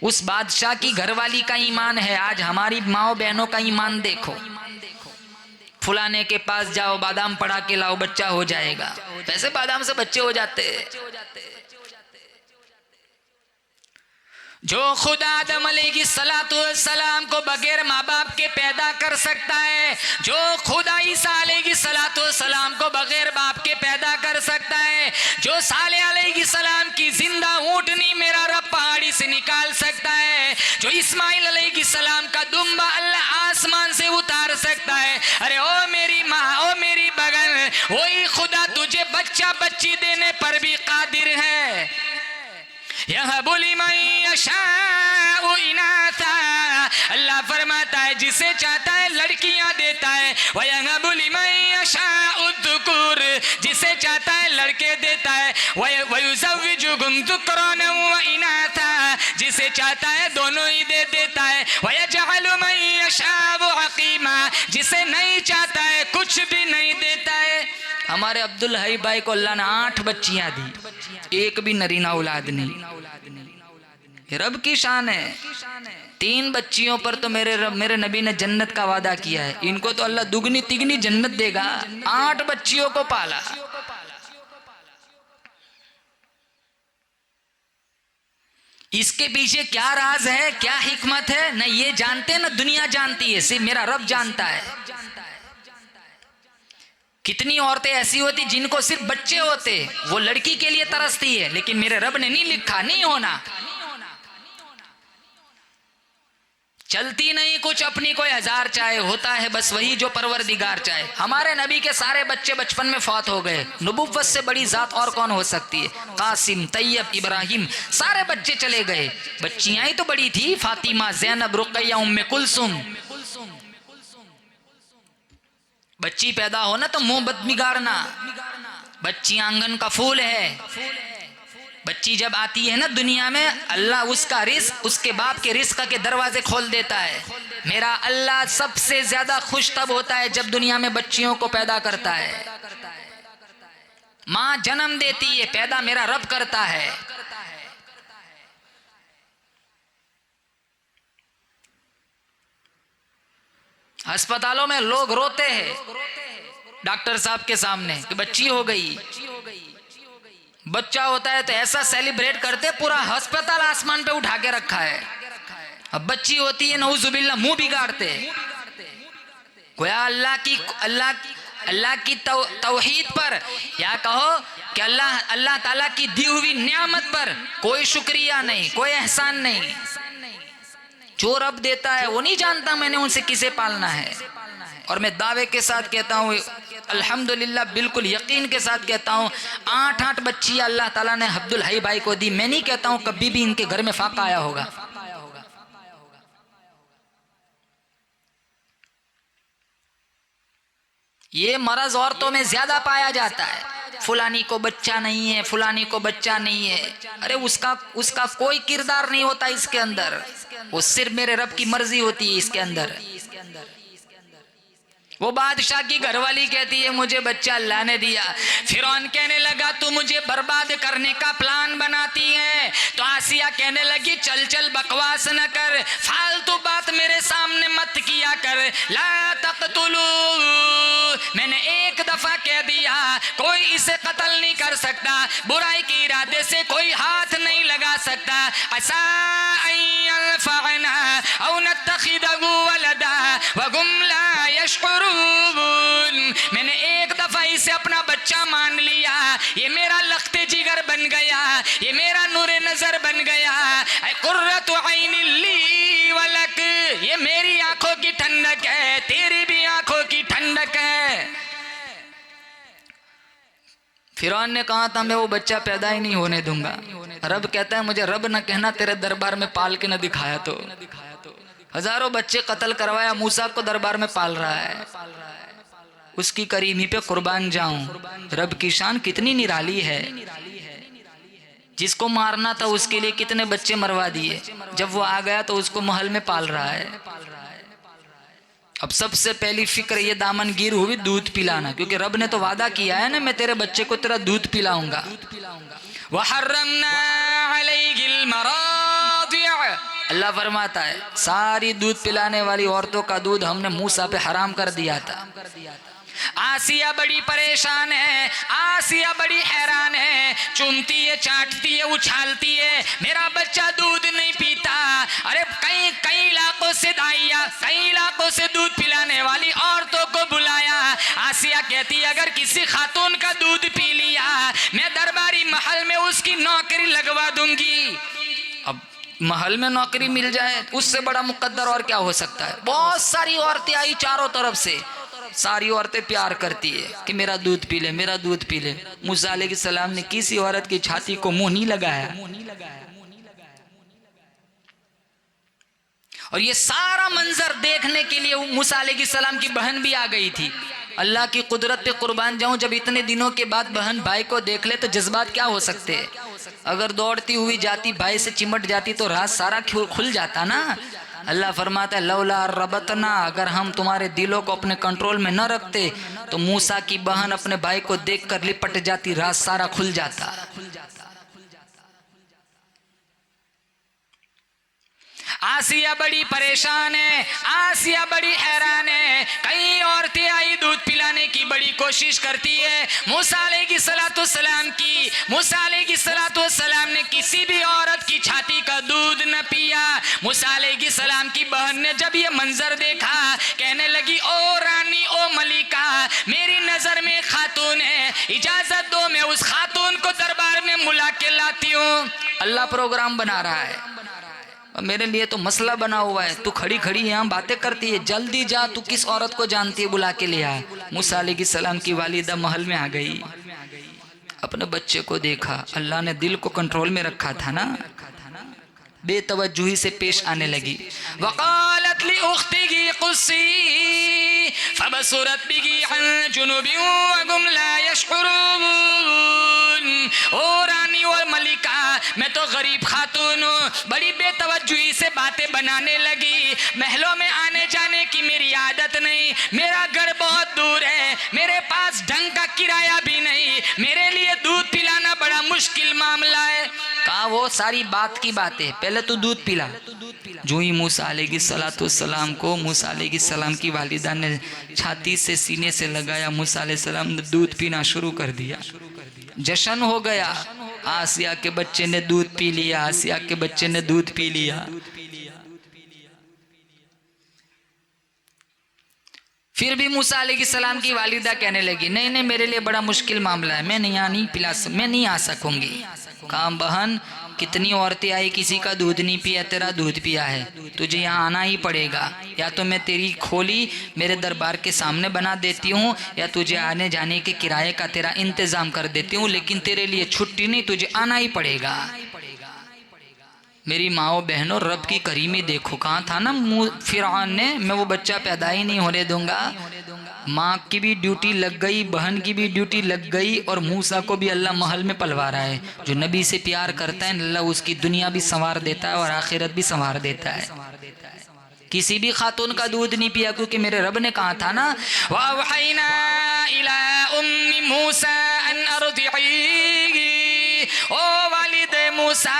उस बादशाह की घरवाली का ईमान है। आज हमारी माओ बहनों का ईमान देखो। फुलाने के पास जाओ, बादाम पड़ा के लाओ, बच्चा हो जाएगा। वैसे बादाम से बच्चे हो जाते हैं। जो खुदा आदम अलैहिस्सलाम को बगैर माँ बाप के पैदा कर सकता है, जो खुदा ईसा अलैहिस्सलाम को बगैर बाप के पैदा कर सकता है, जो सालेह अलैहिस्सलाम की जिंदा ऊँटनी मेरा रब पहाड़ी से निकाल सकता है, जो इस्माइल अलैहिस्सलाम का दुम्बा अल्लाह आसमान से उतार सकता है। अरे ओ मेरी माँ, ओ मेरी बगल, वही खुदा तुझे बच्चा बच्ची देने पर भी कादिर है। अल्लाह फरमाता है जिसे चाहता है लड़कियां देता है, जिसे चाहता है लड़के देता है, जिसे चाहता है दोनों ही दे देता है, जिसे नहीं चाहता है कुछ भी नहीं देता है। हमारे अब्दुल हई भाई को अल्लाह ने 8 बच्चियां दी, एक भी नरीना औलाद नहीं। रब की शान है। 3 बच्चियों पर तो मेरे नबी ने जन्नत का वादा किया है। इनको तो अल्लाह दुगनी तिगनी जन्नत देगा। 8 बच्चियों को पाला। इसके पीछे क्या राज है, क्या हिकमत है, न ये जानते न दुनिया जानती है, सिर्फ मेरा रब जानता है। कितनी औरतें ऐसी होती जिनको सिर्फ बच्चे होते, वो लड़की के लिए तरसती है, लेकिन मेरे रब ने नहीं लिखा, नहीं होना। चलती नहीं कुछ अपनी कोई हजार चाहे, होता है बस वही जो परवरदिगार चाहे। हमारे नबी के सारे बच्चे बचपन में फौत हो गए। नबुव्वत से बड़ी जात और कौन हो सकती है? कासिम, तैयब, इब्राहिम, सारे बच्चे चले गए। बच्चियां ही तो बड़ी थी, फातिमा, जैनब, रुकैया, उम्मे कुलसुम। बच्ची पैदा हो ना तो मुंह बद बिगाड़ना। बच्ची आंगन का फूल है। बच्ची जब आती है ना दुनिया में, अल्लाह उसका रिस्क, उसके बाप के रिस्क के दरवाजे खोल देता है। मेरा अल्लाह सबसे ज्यादा खुश तब होता है जब दुनिया में बच्चियों को पैदा करता है। माँ जन्म देती है, पैदा मेरा रब करता है। अस्पतालों में लोग रोते हैं डॉक्टर साहब के सामने कि बच्ची हो गई। बच्चा होता है तो ऐसा सेलिब्रेट करते, पूरा अस्पताल आसमान पे उठा के रखा है। अब बच्ची होती है, नऊजुबिल्लाह, मुंह बिगाड़ते। गोया अल्लाह की तौहीद पर, या कहो कि अल्लाह ताला की दी हुई नियामत पर कोई शुक्रिया नहीं, कोई एहसान नहीं। जो रब देता है वो नहीं जानता मैंने उनसे किसे पालना है। और मैं दावे के साथ कहता हूँ, अल्हम्दुलिल्लाह, बिल्कुल यकीन के साथ कहता हूँ, 8 बच्चियां अल्लाह ताला ने अब्दुल हई भाई को दी। मैं नहीं कहता हूँ कभी भी इनके घर में फाका आया होगा। ये मरज औरतों में ज्यादा पाया जाता है। फुलानी को बच्चा नहीं है, फुलानी को बच्चा नहीं है। अरे उसका कोई किरदार नहीं होता इसके अंदर, वो सिर्फ मेरे रब की मर्जी होती है इसके अंदर। वो बादशाह की घरवाली कहती है मुझे बच्चा अल्लाह ने दिया। फिरौन कहने लगा तू मुझे बर्बाद करने का प्लान बनाती है। तो आसिया कहने लगी चल चल बकवास न कर, फालतू बात मेरे सामने मत किया कर। ला तक़तुलू, मैंने एक दफा कह दिया कोई इसे कत्ल नहीं कर सकता, बुराई के इरादे से कोई हाथ नहीं लगा सकता। असा यंफ़अना औ नत्तखिदहु वलदा वहुम ला यशउरून। मैंने एक दफा इसे अपना बच्चा मान लिया, ये मेरा लख्ते जिगर बन गया, ये मेरा नूरे नजर बन गया। कुर्रतु ऐनिन ली वलक, ये मेरी आंखों की ठंडक है, तेरी भी आंखों की ठंडक है। फिरौन ने कहा था मैं वो बच्चा पैदा ही नहीं होने दूंगा। रब कहता है मुझे रब न कहना, तेरे दरबार में पाल के न दिखाया तो। हजारों बच्चे कत्ल करवाया, मूसा को दरबार में पाल रहा है। उसकी करीमी पे कुर्बान जाऊं। रब की शान कितनी निराली है। जिसको मारना था उसके लिए कितने बच्चे मरवा दिए, जब वो आ गया तो उसको महल में पाल रहा है। अब सबसे पहली फिक्र ये दामनगीर हुई दूध पिलाना, क्योंकि रब ने तो वादा किया है ना मैं तेरे बच्चे को तेरा दूध पिलाऊंगा। वहर्रमना अलैहिल मरादिअ, अल्लाह फरमाता है सारी दूध पिलाने वाली औरतों का दूध हमने मूसा पे हराम कर दिया था। आसिया बड़ी परेशान है, आसिया बड़ी हैरान है, चूमती है, चाटती है, उछालती है, मेरा बच्चा दूध नहीं पीता। अरे कई इलाकों से दाइया, कई इलाकों से दूध पिलाने वाली औरतों को बुलाया। आसिया कहती अगर किसी खातून का दूध पी लिया मैं दरबारी महल में उसकी नौकरी लगवा दूंगी। अब महल में नौकरी मिल जाए उससे बड़ा मुकद्दर और क्या हो सकता है। बहुत सारी औरतें आई चारों तरफ से, सारी औरतें प्यार करती है कि मेरा दूध पी ले, मेरा दूध पी ले। मूसा अलैहिस्सलाम ने किसी औरत की छाती को मुंह नहीं लगाया। और ये सारा मंजर देखने के लिए मूसा अलैहिस्सलाम की बहन भी आ गई थी। अल्लाह की कुदरत पे कुर्बान जाऊं, जब इतने दिनों के बाद बहन भाई को देख ले तो जज्बात क्या हो सकते हैं। अगर दौड़ती हुई जाती भाई से चिमट जाती तो राज सारा खुल जाता ना। अल्लाह फरमाता है लौला रबतना, अगर हम तुम्हारे दिलों को अपने कंट्रोल में न रखते तो मूसा की बहन अपने भाई को देखकर लिपट जाती, राज सारा खुल जाता। आसिया बड़ी परेशान है, आसिया बड़ी हैरान है। कई औरतें आई दूध पिलाने की बड़ी कोशिश करती है। मूसा अलैहिस्सलाम ने किसी भी औरत की छाती का दूध न पिया। मूसा अलैहिस्सलाम की बहन ने जब ये मंजर देखा कहने लगी ओ रानी, ओ मलिका, मेरी नजर में खातून है, इजाजत दो मैं उस खातून को दरबार में बुला के लाती हूँ। अल्लाह प्रोग्राम बना रहा है और मेरे लिए तो मसला बना हुआ है, तू खड़ी खड़ी यहाँ बातें करती है, जल्दी जा, तू किस औरत को जानती है, बुला के ले आ। मूसा अलैहिस्सलाम की वालिदा महल में आ गई, अपने बच्चे को देखा, अल्लाह ने दिल को कंट्रोल में रखा था ना, बेतवज्जुही से पेश आने लगी। वक़ालत ली उख्तिही क़ुस्सी फबसुरत बिही अन जुनुबिन वहुम ला यशउरून। ओ रानी और मलिका, मैं तो गरीब खातून हूँ, बड़ी बेतवज्जुही से बातें बनाने लगी। महलों में आने जाने की मेरी आदत नहीं, मेरा घर बहुत दूर है, मेरे पास ढंग का किराया भी नहीं, मेरे लिए दूध पिलाना बड़ा मुश्किल मामला है। कहा वो सारी बात की बात है, पहले तो दूध पिला। जो ही मूसा अलैहिस्सलाम को मूसा अलैहिस्सलाम की वालिदा ने छाती से सीने से लगाया, मूसा अलैहिस्सलाम ने दूध पीना शुरू कर दिया। जश्न हो गया, आसिया के बच्चे ने दूध पी लिया, आसिया के बच्चे ने दूध पी लिया। फिर भी मूसा अलैहिस्सलाम की वालिदा कहने लगी, नहीं नहीं मेरे लिए बड़ा मुश्किल मामला है, मैं नहीं आ सकूंगी। काम बहन, कितनी औरतें आई, किसी का दूध नहीं पिया, तेरा दूध पिया है, तुझे यहाँ आना ही पड़ेगा। या तो मैं तेरी खोली मेरे दरबार के सामने बना देती हूँ, या तुझे आने जाने के किराए का तेरा इंतजाम कर देती हूँ, लेकिन तेरे लिए छुट्टी नहीं, तुझे आना ही पड़ेगा। मेरी माओ बहनों, रब की करीमी देखो, कहाँ था ना फिरौन ने, मैं वो बच्चा पैदा ही नहीं होने दूंगा। माँ की भी ड्यूटी लग गई, बहन की भी ड्यूटी लग गई, और मूसा को भी अल्लाह महल में पलवा रहा है। जो नबी से प्यार करता है अल्लाह उसकी दुनिया भी संवार देता है और आखिरत भी संवार देता है। किसी भी खातून का दूध नहीं पिया, क्योंकि मेरे रब ने कहा था ना, वहयना इला उम्मी मूसा अन अर्दिई। ओ वालिद मूसा,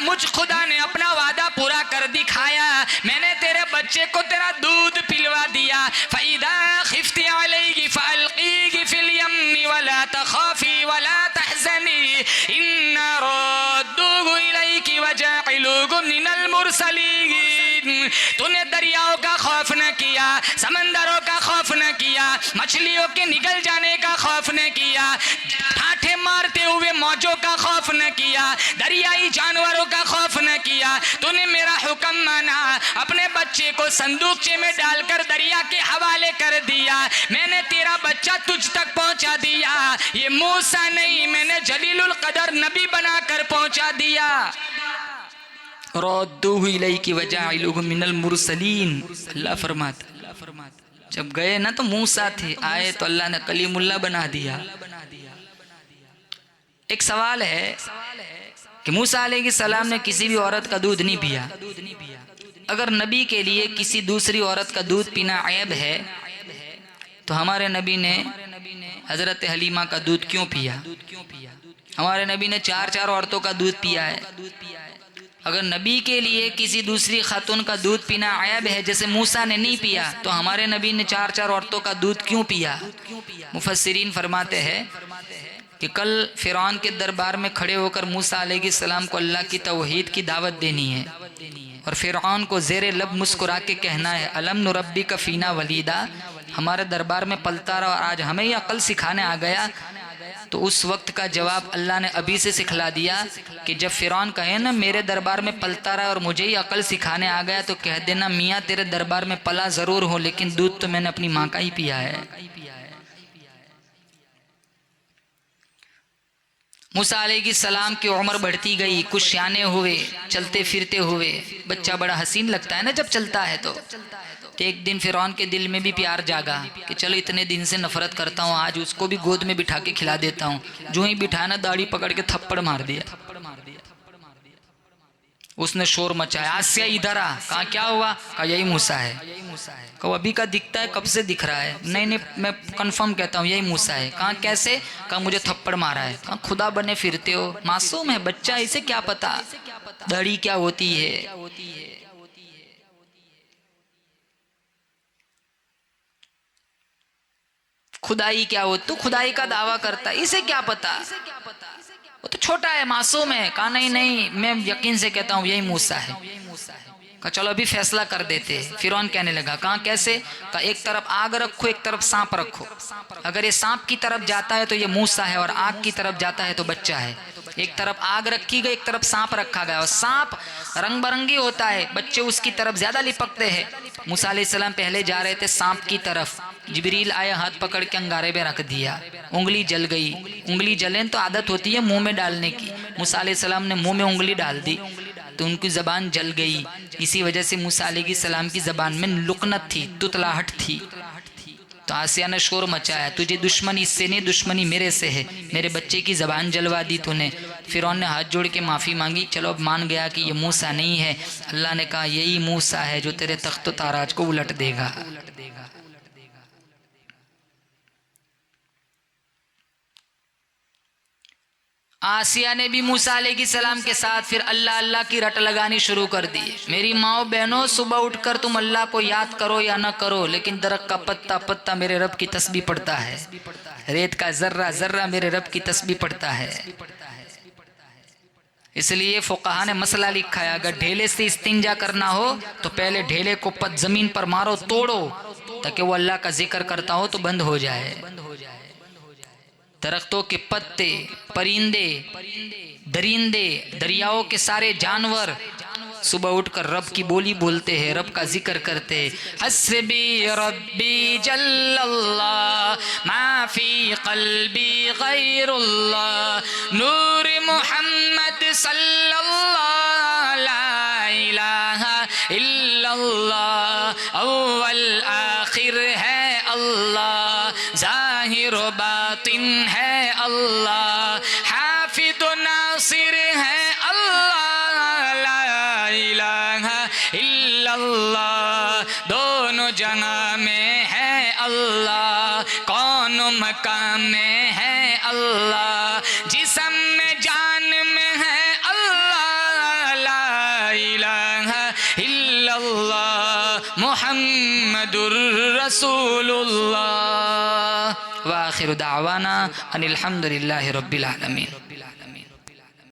मुझ खुदा ने अपना वादा पूरा कर दिखाया, मैंने तेरे बच्चे को तेरा दूध पिलवा दिया। फइदा खिफ्ती अलैहि फअल्कीही फिल यम्मी वला तखाफी वला तहज़नी इन्ना रद्दूहु इलैकी वजाइलूहु मिनल मुरसलीन। तूने दरियाओं का खौफ न किया, समंदरों का खौफ न किया, मछलियों के निकल जाने का खौफ न किया, ठाठे मारते हुए मौजों का खौफ न किया, दरियाई जानवरों का खौफ न किया। तूने मेरा हुक्म माना, अपने बच्चे को संदूकचे में डालकर दरिया के हवाले कर दिया, मैंने तेरा बच्चा तुझ तक पहुंचा दिया। ये मूसा नहीं, मैंने जलीलुल कदर नबी बनाकर पहुंचा दिया। रद्दूहु इलैकी वजाइलूहु मिनल मुरसलीन। अल्लाह फरमाता, जब गए ना तो मूसा थे, आए तो अल्लाह ने कलीमुल्लाह बना दिया। एक सवाल है कि मूसा अलैहिस्सलाम ने किसी भी औरत का दूध नहीं पिया। अगर नबी के लिए किसी दूसरी औरत का दूध पीना ऐब है, तो हमारे नबी ने हजरत हलीमा का दूध क्यों पिया? हमारे नबी ने 4 औरतों का दूध पिया है। अगर नबी के लिए किसी दूसरी खातून का दूध पीना ऐब है, जैसे मूसा ने नहीं पिया, तो हमारे नबी ने 4 औरतों का दूध क्यों पिया? मुफस्सिरीन फरमाते हैं कि कल फिरौन के दरबार में खड़े होकर मूसा अलैहिस्सलाम को अल्लाह की तौहीद की दावत देनी है, और फिरौन को ज़ेरे लब मुस्कुरा के कहना है, अलम नुरब्बी का फ़ीना वलीदा, हमारे दरबार में पलता रहा और आज हमें ही अकल सिखाने आ गया। तो उस वक्त का जवाब अल्लाह ने अभी से सिखला दिया कि जब फिरौन कहे ना मेरे दरबार में पलता रहा और मुझे ही अकल सिखाने आ गया, तो कह देना मियाँ तेरे दरबार में पला ज़रूर हो, लेकिन दूध तो मैंने अपनी माँ का ही पिया है। मूसा अलैहिस्सलाम की उम्र बढ़ती गई, कुछ सियाने हुए, चलते फिरते हुए। बच्चा बड़ा हसीन लगता है ना जब चलता है तो एक दिन फिरौन के दिल में भी प्यार जागा कि चलो इतने दिन से नफरत करता हूँ, आज उसको भी गोद में बिठा के खिला देता हूँ। जो ही बिठाना दाढ़ी पकड़ के थप्पड़ मार दिया। उसने शोर मचाया, आसिया इधर आ। कहा क्या हुआ? कहा यही मूसा है। कहा अभी का दिखता है, कब से दिख रहा है? नहीं नहीं मैं कंफर्म कहता हूँ यही मूसा है। कहा कैसे? कहा मुझे थप्पड़ मारा है। कहा खुदा बने फिरते हो, मासूम है बच्चा, इसे क्या पता दाढ़ी क्या होती है। खुदाई क्या हो, तू खुदाई का दावा करता, इसे क्या पता, वो तो छोटा है, मासूम है। कहा नहीं नहीं मैं यकीन से कहता हूँ यही मूसा है। कहा चलो अभी फैसला कर देते। फिरौन कहने लगा, कहा कैसे? कहा एक तरफ आग रखो, एक तरफ सांप रखो। अगर ये सांप की तरफ जाता है तो ये मूसा है, और आग की तरफ जाता है तो बच्चा है। एक तरफ आग रखी गई, एक तरफ सांप रखा गया, और सांप रंग बिरंगी होता है, बच्चे उसकी तरफ ज्यादा लिपकते हैं। मूसा अलैहिस्सलाम पहले जा रहे थे सांप की तरफ, जिब्रील आया, हाथ पकड़ के अंगारे में रख दिया, उंगली जल गई। उंगली जले तो आदत होती है मुंह में डालने की, मूसा अलैहिस्सलाम ने मुंह में उंगली डाल दी तो उनकी जबान जल गई। इसी वजह से मूसा अलैहिस्सलाम की जबान में लुकनत थी, तुतलाहट थी। तो आसिया ने शोर मचाया, तुझे दुश्मनी इससे नहीं, दुश्मनी मेरे से है, मेरे बच्चे की जबान जलवा दी तूने। फिरौन ने हाथ जोड़ के माफ़ी मांगी, चलो अब मान गया कि ये मूसा नहीं है। अल्लाह ने कहा यही मूसा है जो तेरे तख्त ताराज को उलट देगा। आसिया ने भी मूसा अलैहिस्सलाम के साथ फिर अल्लाह अल्लाह की रट लगानी शुरू कर दी। मेरी माओ बहनों, सुबह उठकर तुम अल्लाह को याद करो या न करो, लेकिन दरख्त का पत्ता पत्ता मेरे रब की तस्बीह पढ़ता है, रेत का जर्रा जर्रा मेरे रब की तस्बीह पढ़ता है। इसलिए फुक़हा ने मसला लिखा है, अगर ढेले से इस्तिंजा करना हो तो पहले ढेले को जमीन पर मारो, तोड़ो, ताकि वो अल्लाह का जिक्र करता हो तो बंद हो जाए। दरख्तों के पत्ते, परिंदे, दरिंदे, दरियाओं के सारे जानवर सुबह उठकर रब की बोली बोलते हैं, रब का जिक्र करते हैं। हस्बी रब्बी जल्लल्लाह माफी कल्बी गैरुल्लाह नूर मोहम्मद सल्लल्लाह ला इलाहा इल्लल्लाह अव्वल आखिर है अल्लाह, जाहिर बातिन है अल्लाह, हाफिद नासिर है अल्लाह, ला इलाहा इल्लल्लाह, दोनों जगह में है अल्लाह, कौन मकाम में है अल्लाह, जिस्म में जान में है अल्लाह, ला इलाहा इल्लल्लाह मुहम्मदुर रसूलुल्लाह। व आखिरु दावाना अनिल हम्दुलिल्लाहि रब्बिल आलमीन।